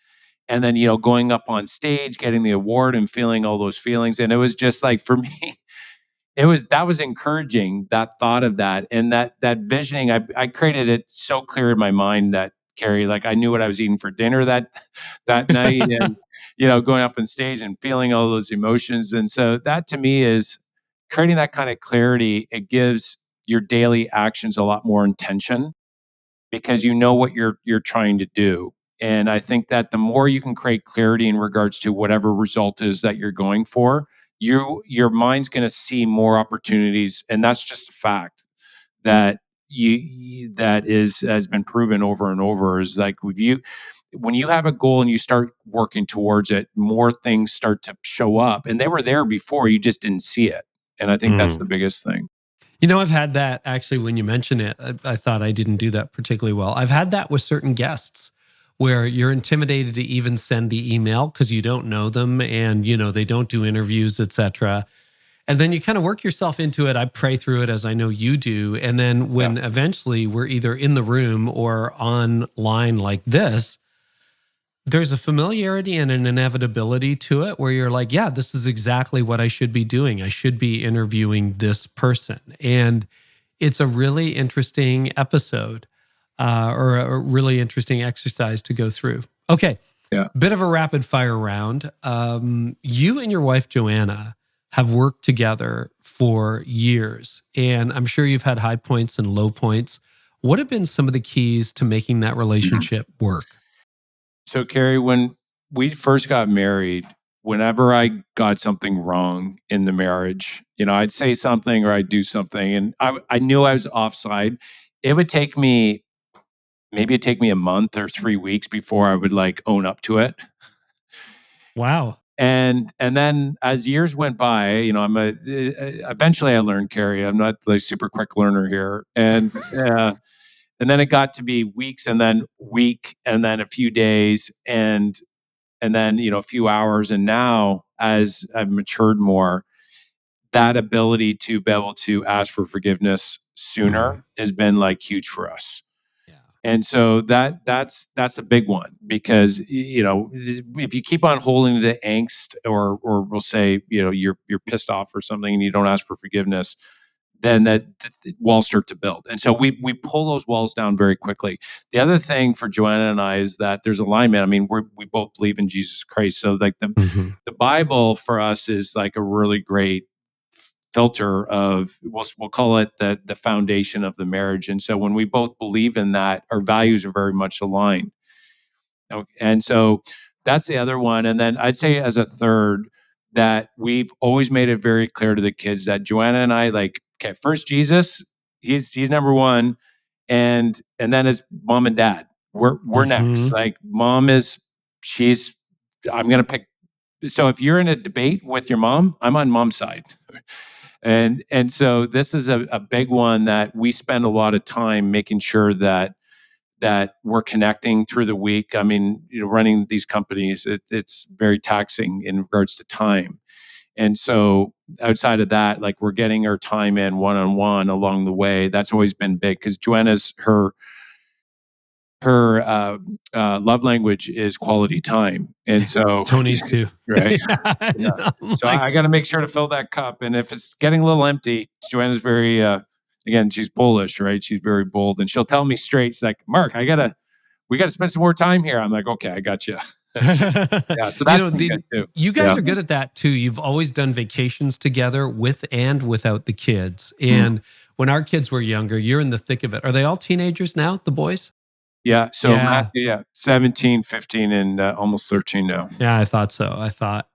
And then, going up on stage, getting the award and feeling all those feelings. And it was just like, for me, that was encouraging, that thought of that. And that visioning, I created it so clear in my mind that, Carey, like I knew what I was eating for dinner that night, and going up on stage and feeling all those emotions. And so that to me is creating that kind of clarity. It gives your daily actions a lot more intention because you know what you're trying to do. And I think that the more you can create clarity in regards to whatever result is that you're going for, your mind's going to see more opportunities. And that's just a fact that has been proven over and over. Is like when you have a goal and you start working towards it, more things start to show up, and they were there before, you just didn't see it. And I think that's the biggest thing. I've had that actually. When you mention it, I thought I didn't do that particularly well. I've had that with certain guests where you're intimidated to even send the email because you don't know them, and they don't do interviews, etc. And then you kind of work yourself into it. I pray through it as I know you do. And then when eventually we're either in the room or online like this, there's a familiarity and an inevitability to it where you're like, yeah, this is exactly what I should be doing. I should be interviewing this person. And it's a really interesting episode or a really interesting exercise to go through. Okay. Yeah. Bit of a rapid fire round. You and your wife, Joanna, have worked together for years, and I'm sure you've had high points and low points. What have been some of the keys to making that relationship work? So, Carey, when we first got married, whenever I got something wrong in the marriage, I'd say something or I'd do something, and I knew I was offside. It would take me, maybe it'd take me a month or 3 weeks before I would like own up to it. Wow. And then as years went by, eventually I learned, Carey. I'm not like super quick learner here. And then it got to be weeks, and then week, and then a few days, and then a few hours. And now as I've matured more, that ability to be able to ask for forgiveness sooner has been like huge for us. And so that's a big one because if you keep on holding to angst or we'll say you're pissed off or something and you don't ask for forgiveness, then that walls start to build. And so we pull those walls down very quickly. The other thing for Joanna and I is that there's alignment. I mean, we both believe in Jesus Christ, so like the Bible for us is like a really great filter of we'll call it the foundation of the marriage. And so when we both believe in that, our values are very much aligned. And so that's the other one. And then I'd say as a third, that we've always made it very clear to the kids that Joanna and I okay, first Jesus, he's number one, and then it's mom and dad. We're next. Like mom I'm gonna pick. So if you're in a debate with your mom, I'm on mom's side. And so this is a big one that we spend a lot of time making sure that we're connecting through the week. I mean, running these companies, it's very taxing in regards to time. And so outside of that, like we're getting our time in one-on-one along the way. That's always been big because Joanna's her love language is quality time. And so Tony's too. Right. Yeah. So I got to make sure to fill that cup. And if it's getting a little empty, Joanna's very, again, she's Polish, right? She's very bold and she'll tell me straight. She's like, Mark, we got to spend some more time here. I'm like, okay, I got you. Yeah. So that's good too. You guys are good at that too. You've always done vacations together with and without the kids. And when our kids were younger, you're in the thick of it. Are they all teenagers now, the boys? Yeah. So Matthew, 17, 15, and almost 13 now. Yeah, I thought so. I thought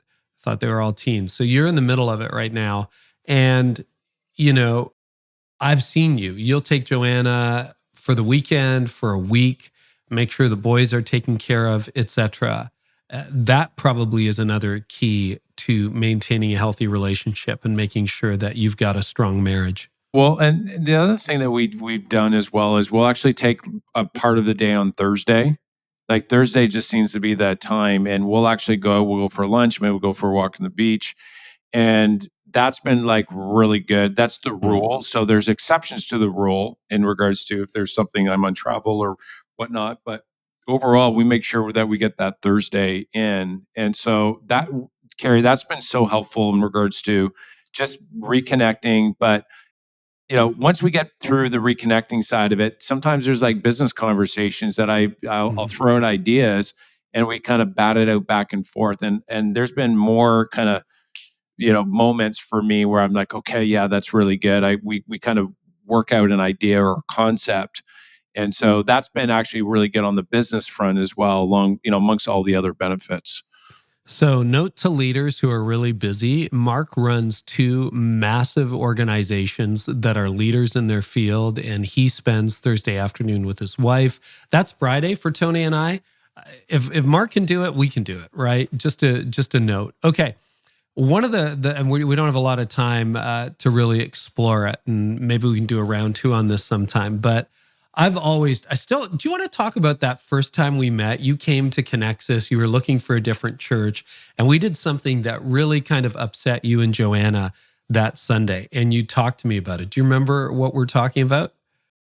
they were all teens. So you're in the middle of it right now. And, I've seen you. You'll take Joanna for the weekend, for a week, make sure the boys are taken care of, etc. That probably is another key to maintaining a healthy relationship and making sure that you've got a strong marriage. Well, and the other thing that we've done as well is we'll actually take a part of the day on Thursday. Like Thursday just seems to be that time, and we'll go for lunch, maybe we'll go for a walk on the beach, and that's been like really good. That's the rule. So there's exceptions to the rule in regards to if there's something I'm on travel or whatnot, but overall we make sure that we get that Thursday in, and so that Carey, that's been so helpful in regards to just reconnecting, but. Once we get through the reconnecting side of it, sometimes there's like business conversations that I'll throw out ideas and we kind of bat it out back and forth. And there's been more kind of, moments for me where I'm like, okay, yeah, that's really good. We kind of work out an idea or a concept. And so that's been actually really good on the business front as well, amongst all the other benefits. So note to leaders who are really busy, Mark runs 2 massive organizations that are leaders in their field, and he spends Thursday afternoon with his wife. That's Friday for Tony and I. If Mark can do it, we can do it, right? Just a note. Okay. One of and we don't have a lot of time to really explore it, and maybe we can do a round 2 on this sometime, but do you want to talk about that first time we met? You came to Connexus, you were looking for a different church, and we did something that really kind of upset you and Joanna that Sunday, and you talked to me about it. Do you remember what we're talking about?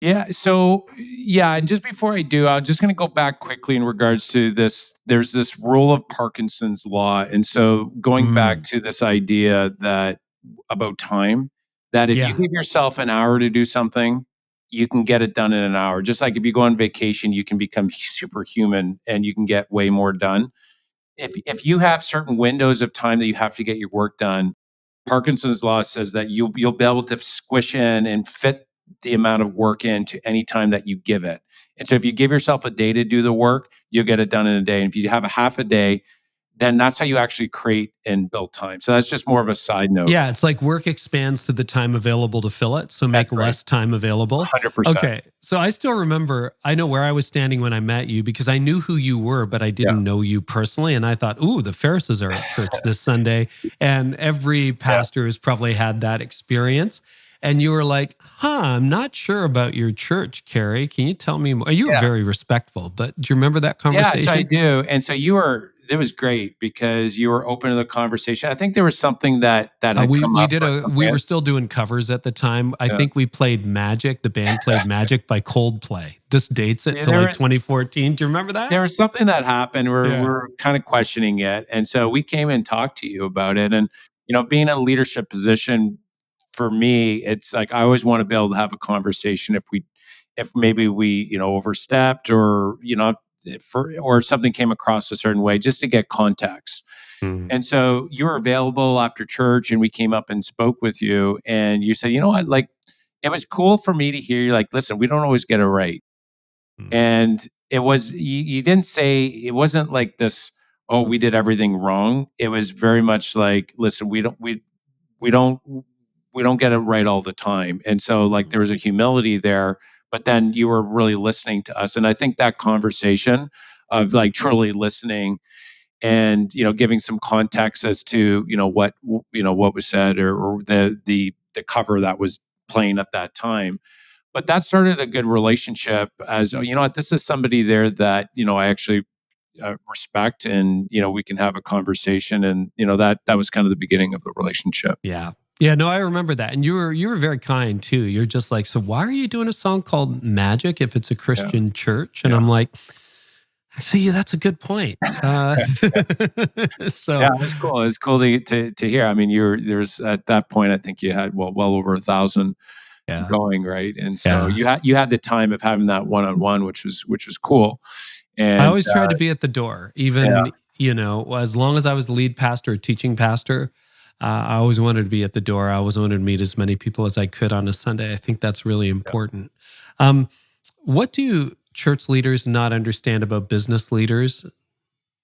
Yeah. So, and just before I do, I'm just going to go back quickly in regards to this. There's this rule of Parkinson's law. And so going back to this idea about time, that if you give yourself an hour to do something, you can get it done in an hour. Just like if you go on vacation, you can become superhuman and you can get way more done. If you have certain windows of time that you have to get your work done, Parkinson's law says that you'll be able to squish in and fit the amount of work into any time that you give it. And so if you give yourself a day to do the work, you'll get it done in a day. And if you have a half a day, then that's how you actually create and build time. So that's just more of a side note. Yeah, it's like work expands to the time available to fill it, so make less time available. 100%. Okay, so I still remember, I know where I was standing when I met you because I knew who you were, but I didn't know you personally. And I thought, ooh, the Farises are at church this Sunday. And every pastor has probably had that experience. And you were like, I'm not sure about your church, Carey. Can you tell me more? You were very respectful, but do you remember that conversation? Yes, I do. And so it was great because you were open to the conversation. I think there was something that had come we up. we were still doing covers at the time. I think we played Magic. The band played Magic by Coldplay. This dates it to like 2014. Do you remember that? There was something that happened where we're kind of questioning it. And so we came and talked to you about it. And, being in a leadership position for me, it's like I always want to be able to have a conversation if maybe we, overstepped or, or something came across a certain way, just to get context. And so you were available after church and we came up and spoke with you and you said, you know what, like, it was cool for me to hear you, like, listen, we don't always get it right. And it was, you didn't say, it wasn't like this, oh, we did everything wrong. It was very much like, listen, we don't get it right all the time. And so like there was a humility there, but then you were really listening to us. And I think that conversation of like truly listening and, giving some context as to, what was said or the cover that was playing at that time. But that started a good relationship as, what, this is somebody there that, I actually respect and, we can have a conversation. And, that was kind of the beginning of the relationship. Yeah. Yeah, no, I remember that. And you were very kind too. You're just like, so why are you doing a song called Magic if it's a Christian church? And I'm like, actually, that's a good point. So yeah, it's cool. It's cool to hear. I mean, there's at that point, I think you had well over 1,000 going, right? And so you had the time of having that one-on-one, which was cool. And I always tried to be at the door, even as long as I was the lead pastor, or teaching pastor. I always wanted to be at the door. I always wanted to meet as many people as I could on a Sunday. I think that's really important. What do church leaders not understand about business leaders?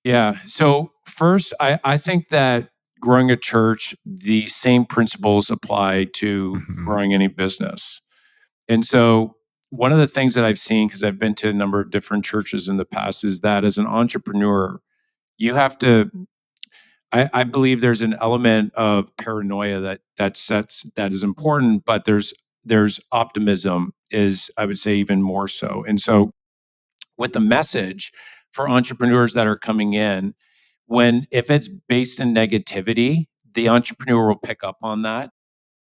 Yeah. So first, I think that growing a church, the same principles apply to growing any business. And so one of the things that I've seen, because I've been to a number of different churches in the past, is that as an entrepreneur, you have to, I believe there's an element of paranoia that is important, but there's optimism is, I would say, even more so. And so with the message for entrepreneurs that are coming in, if it's based in negativity, the entrepreneur will pick up on that.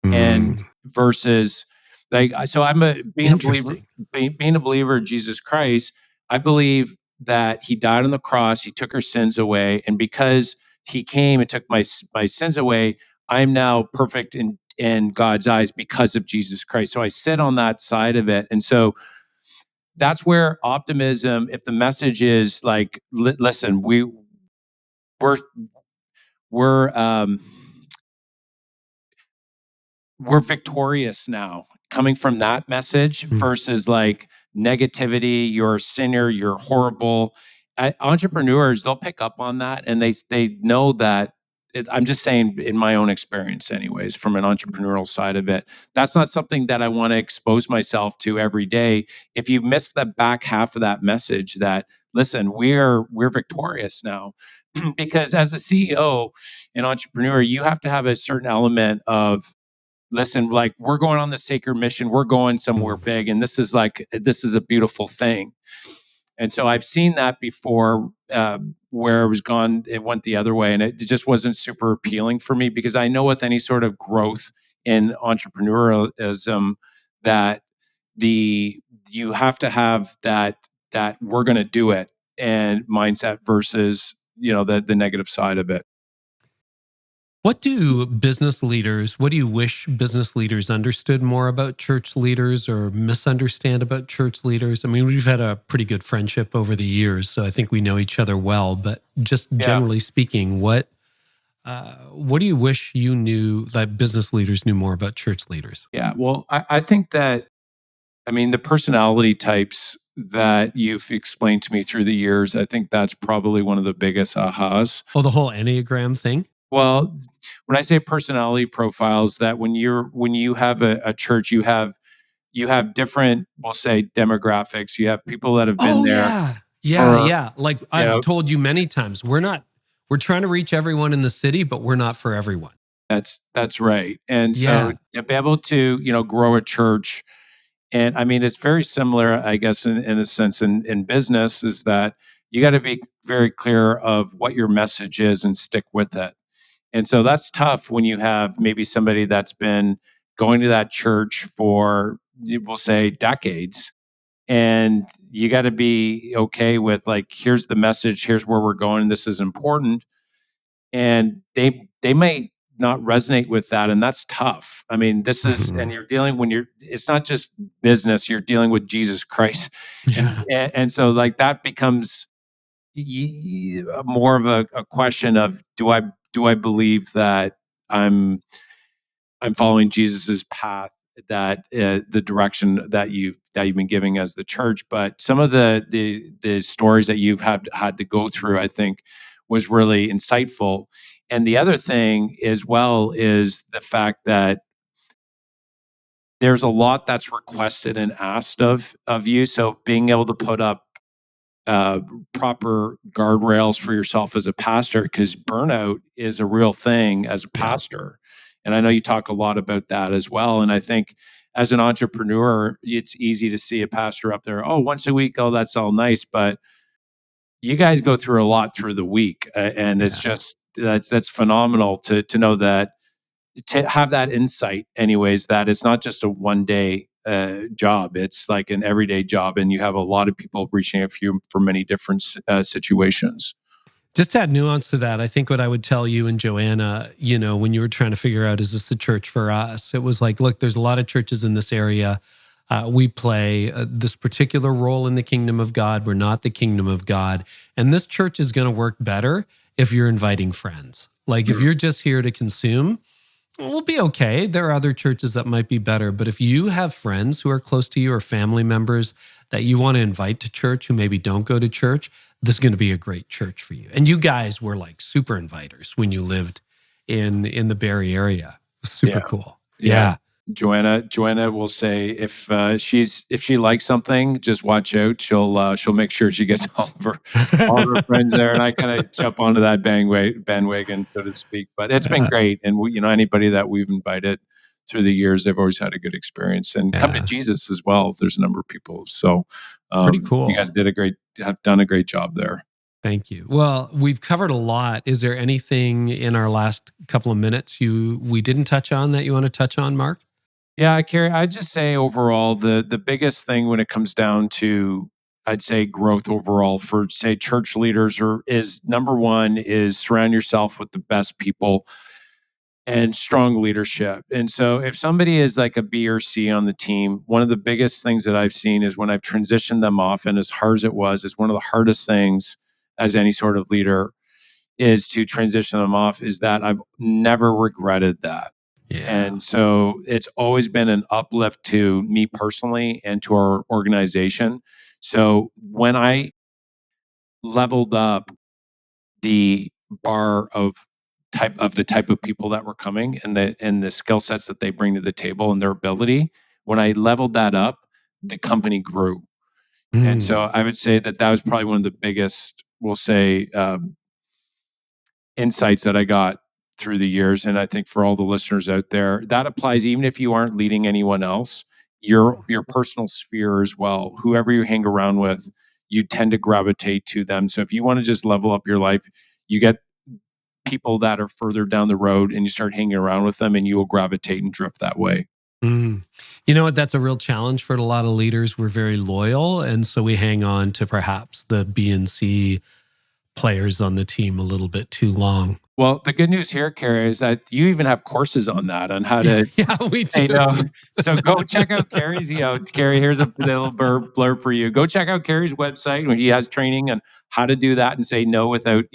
And versus like, so being a believer in Jesus Christ, I believe that he died on the cross, he took our sins away. And because he came and took my sins away, I'm now perfect in God's eyes because of Jesus Christ. So I sit on that side of it. And so that's where optimism, if the message is like, listen, we're victorious now, coming from that message versus like negativity, you're a sinner, you're horrible. Entrepreneurs, they'll pick up on that and they know that. I'm just saying in my own experience anyways, from an entrepreneurial side of it, that's not something that I want to expose myself to every day. If you miss the back half of that message that, listen, we're victorious now, because as a CEO and entrepreneur, you have to have a certain element of, listen, like, we're going on the sacred mission, we're going somewhere big, and this is a beautiful thing. And so I've seen that before, where it went the other way, and it just wasn't super appealing for me, because I know with any sort of growth in entrepreneurialism that you have to have that we're going to do it and mindset versus the negative side of it. What do you wish business leaders understood more about church leaders or misunderstand about church leaders? I mean, we've had a pretty good friendship over the years, so I think we know each other well, but just generally speaking, what do you wish you knew that business leaders knew more about church leaders? Yeah, well, I think that, the personality types that you've explained to me through the years, I think that's probably one of the biggest ahas. Oh, the whole Enneagram thing? Well, when I say personality profiles, that when you have a church, you have different, we'll say, demographics. You have people that have been there. Yeah. Like I've told you many times, we're trying to reach everyone in the city, but we're not for everyone. That's right. And so to be able to, grow a church And I mean, it's very similar, I guess, in a sense in business, is that you got to be very clear of what your message is and stick with it. And so that's tough when you have maybe somebody that's been going to that church for, we'll say, decades. And you got to be okay with, like, here's the message, here's where we're going, this is important. And they might not resonate with that, and that's tough. I mean, this is, and Mhm. you're dealing, when you're, it's not just business, you're dealing with Jesus Christ. and Yeah. and so, like, that becomes more of a question of, do I believe that I'm I'm following Jesus's path, that the direction that you've been giving as the church. But some of the stories that you've had to go through, I think, was really insightful. And the other thing as well is the fact that there's a lot that's requested and asked of you. So being able to put up uh, proper guardrails for yourself as a pastor, because burnout is a real thing as a Yeah. pastor. And I know you talk a lot about that as well. And I think as an entrepreneur, it's easy to see a pastor up there, oh, once a week, oh, that's all nice. But you guys go through a lot through the week. And it's Yeah. just, that's phenomenal to know that, to have that insight anyways, that it's not just a one day job, it's like an everyday job, and you have a lot of people reaching out for you for many different situations. Just to add nuance to that, I think what I would tell you and Joanna, when you were trying to figure out, is this the church for us? It was like, look, there's a lot of churches in this area. We play this particular role in the kingdom of God. We're not the kingdom of God. And this church is going to work better if you're inviting friends. Like, if you're just here to consume, we'll be okay. There are other churches that might be better. But if you have friends who are close to you or family members that you want to invite to church who maybe don't go to church, this is going to be a great church for you. And you guys were like super inviters when you lived in the Barrie area. Super Yeah. cool. Yeah. Yeah. Joanna will say, if she likes something, just watch out. She'll make sure she gets all of her friends there, and I kind of jump onto that bandwagon, so to speak. But it's been Yeah. great, and anybody that we've invited through the years, they've always had a good experience, and come to Yeah. Jesus as well. There's a number of people, so Pretty you guys cool. have done a great job there. Thank you. Well, we've covered a lot. Is there anything in our last couple of minutes we didn't touch on that you want to touch on, Mark? Yeah, Carey, I'd just say overall, the biggest thing when it comes down to, I'd say, growth overall for, say, church leaders, is number one is surround yourself with the best people and strong leadership. And so if somebody is like a B or C on the team, one of the biggest things that I've seen is when I've transitioned them off, and as hard as it was, is one of the hardest things as any sort of leader is to transition them off, is that I've never regretted that. Yeah. And so it's always been an uplift to me personally and to our organization. So when I leveled up the bar of the type of people that were coming, and the skill sets that they bring to the table and their ability, when I leveled that up, the company grew. And so Mm. I would say that was probably one of the biggest, we'll say, insights that I got through the years. And I think for all the listeners out there, that applies even if you aren't leading anyone else, your personal sphere as well. Whoever you hang around with, you tend to gravitate to them. So if you want to just level up your life, you get people that are further down the road, and you start hanging around with them, and you will gravitate and drift that way. Mm. You know what? That's a real challenge for a lot of leaders. We're very loyal. And so we hang on to perhaps the B and C players on the team a little bit too long. Well, the good news here, Carey, is that you even have courses on that, on how to Yeah, we say do. no. So go check out Carey's. Carey, here's a little blurb for you. Go check out Carey's website when he has training on how to do that and say no without,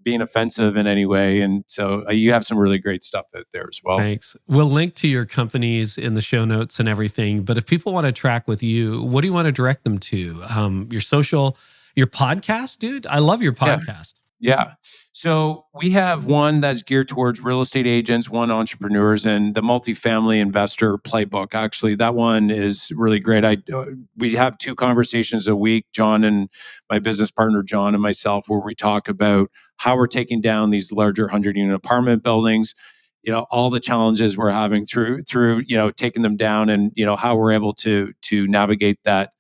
being offensive in any way. And so you have some really great stuff out there as well. Thanks. We'll link to your companies in the show notes and everything. But if people want to track with you, what do you want to direct them to? Your social, your podcast, dude? I love your Yeah. podcast. Yeah. So we have one that's geared towards real estate agents, one entrepreneurs, and the multifamily investor playbook. Actually, that one is really great. We have 2 conversations a week, John and my business partner, John, and myself, where we talk about how we're taking down these larger 100-unit apartment buildings. all the challenges we're having through taking them down, and how we're able to navigate that.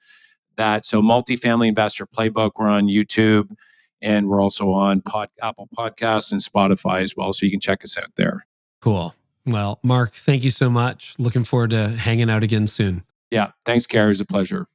So Multifamily Investor Playbook, we're on YouTube, and we're also on Apple Podcasts and Spotify as well, so you can check us out there. Cool. Well, Mark, thank you so much. Looking forward to hanging out again soon. Yeah, thanks, Carey. It was a pleasure.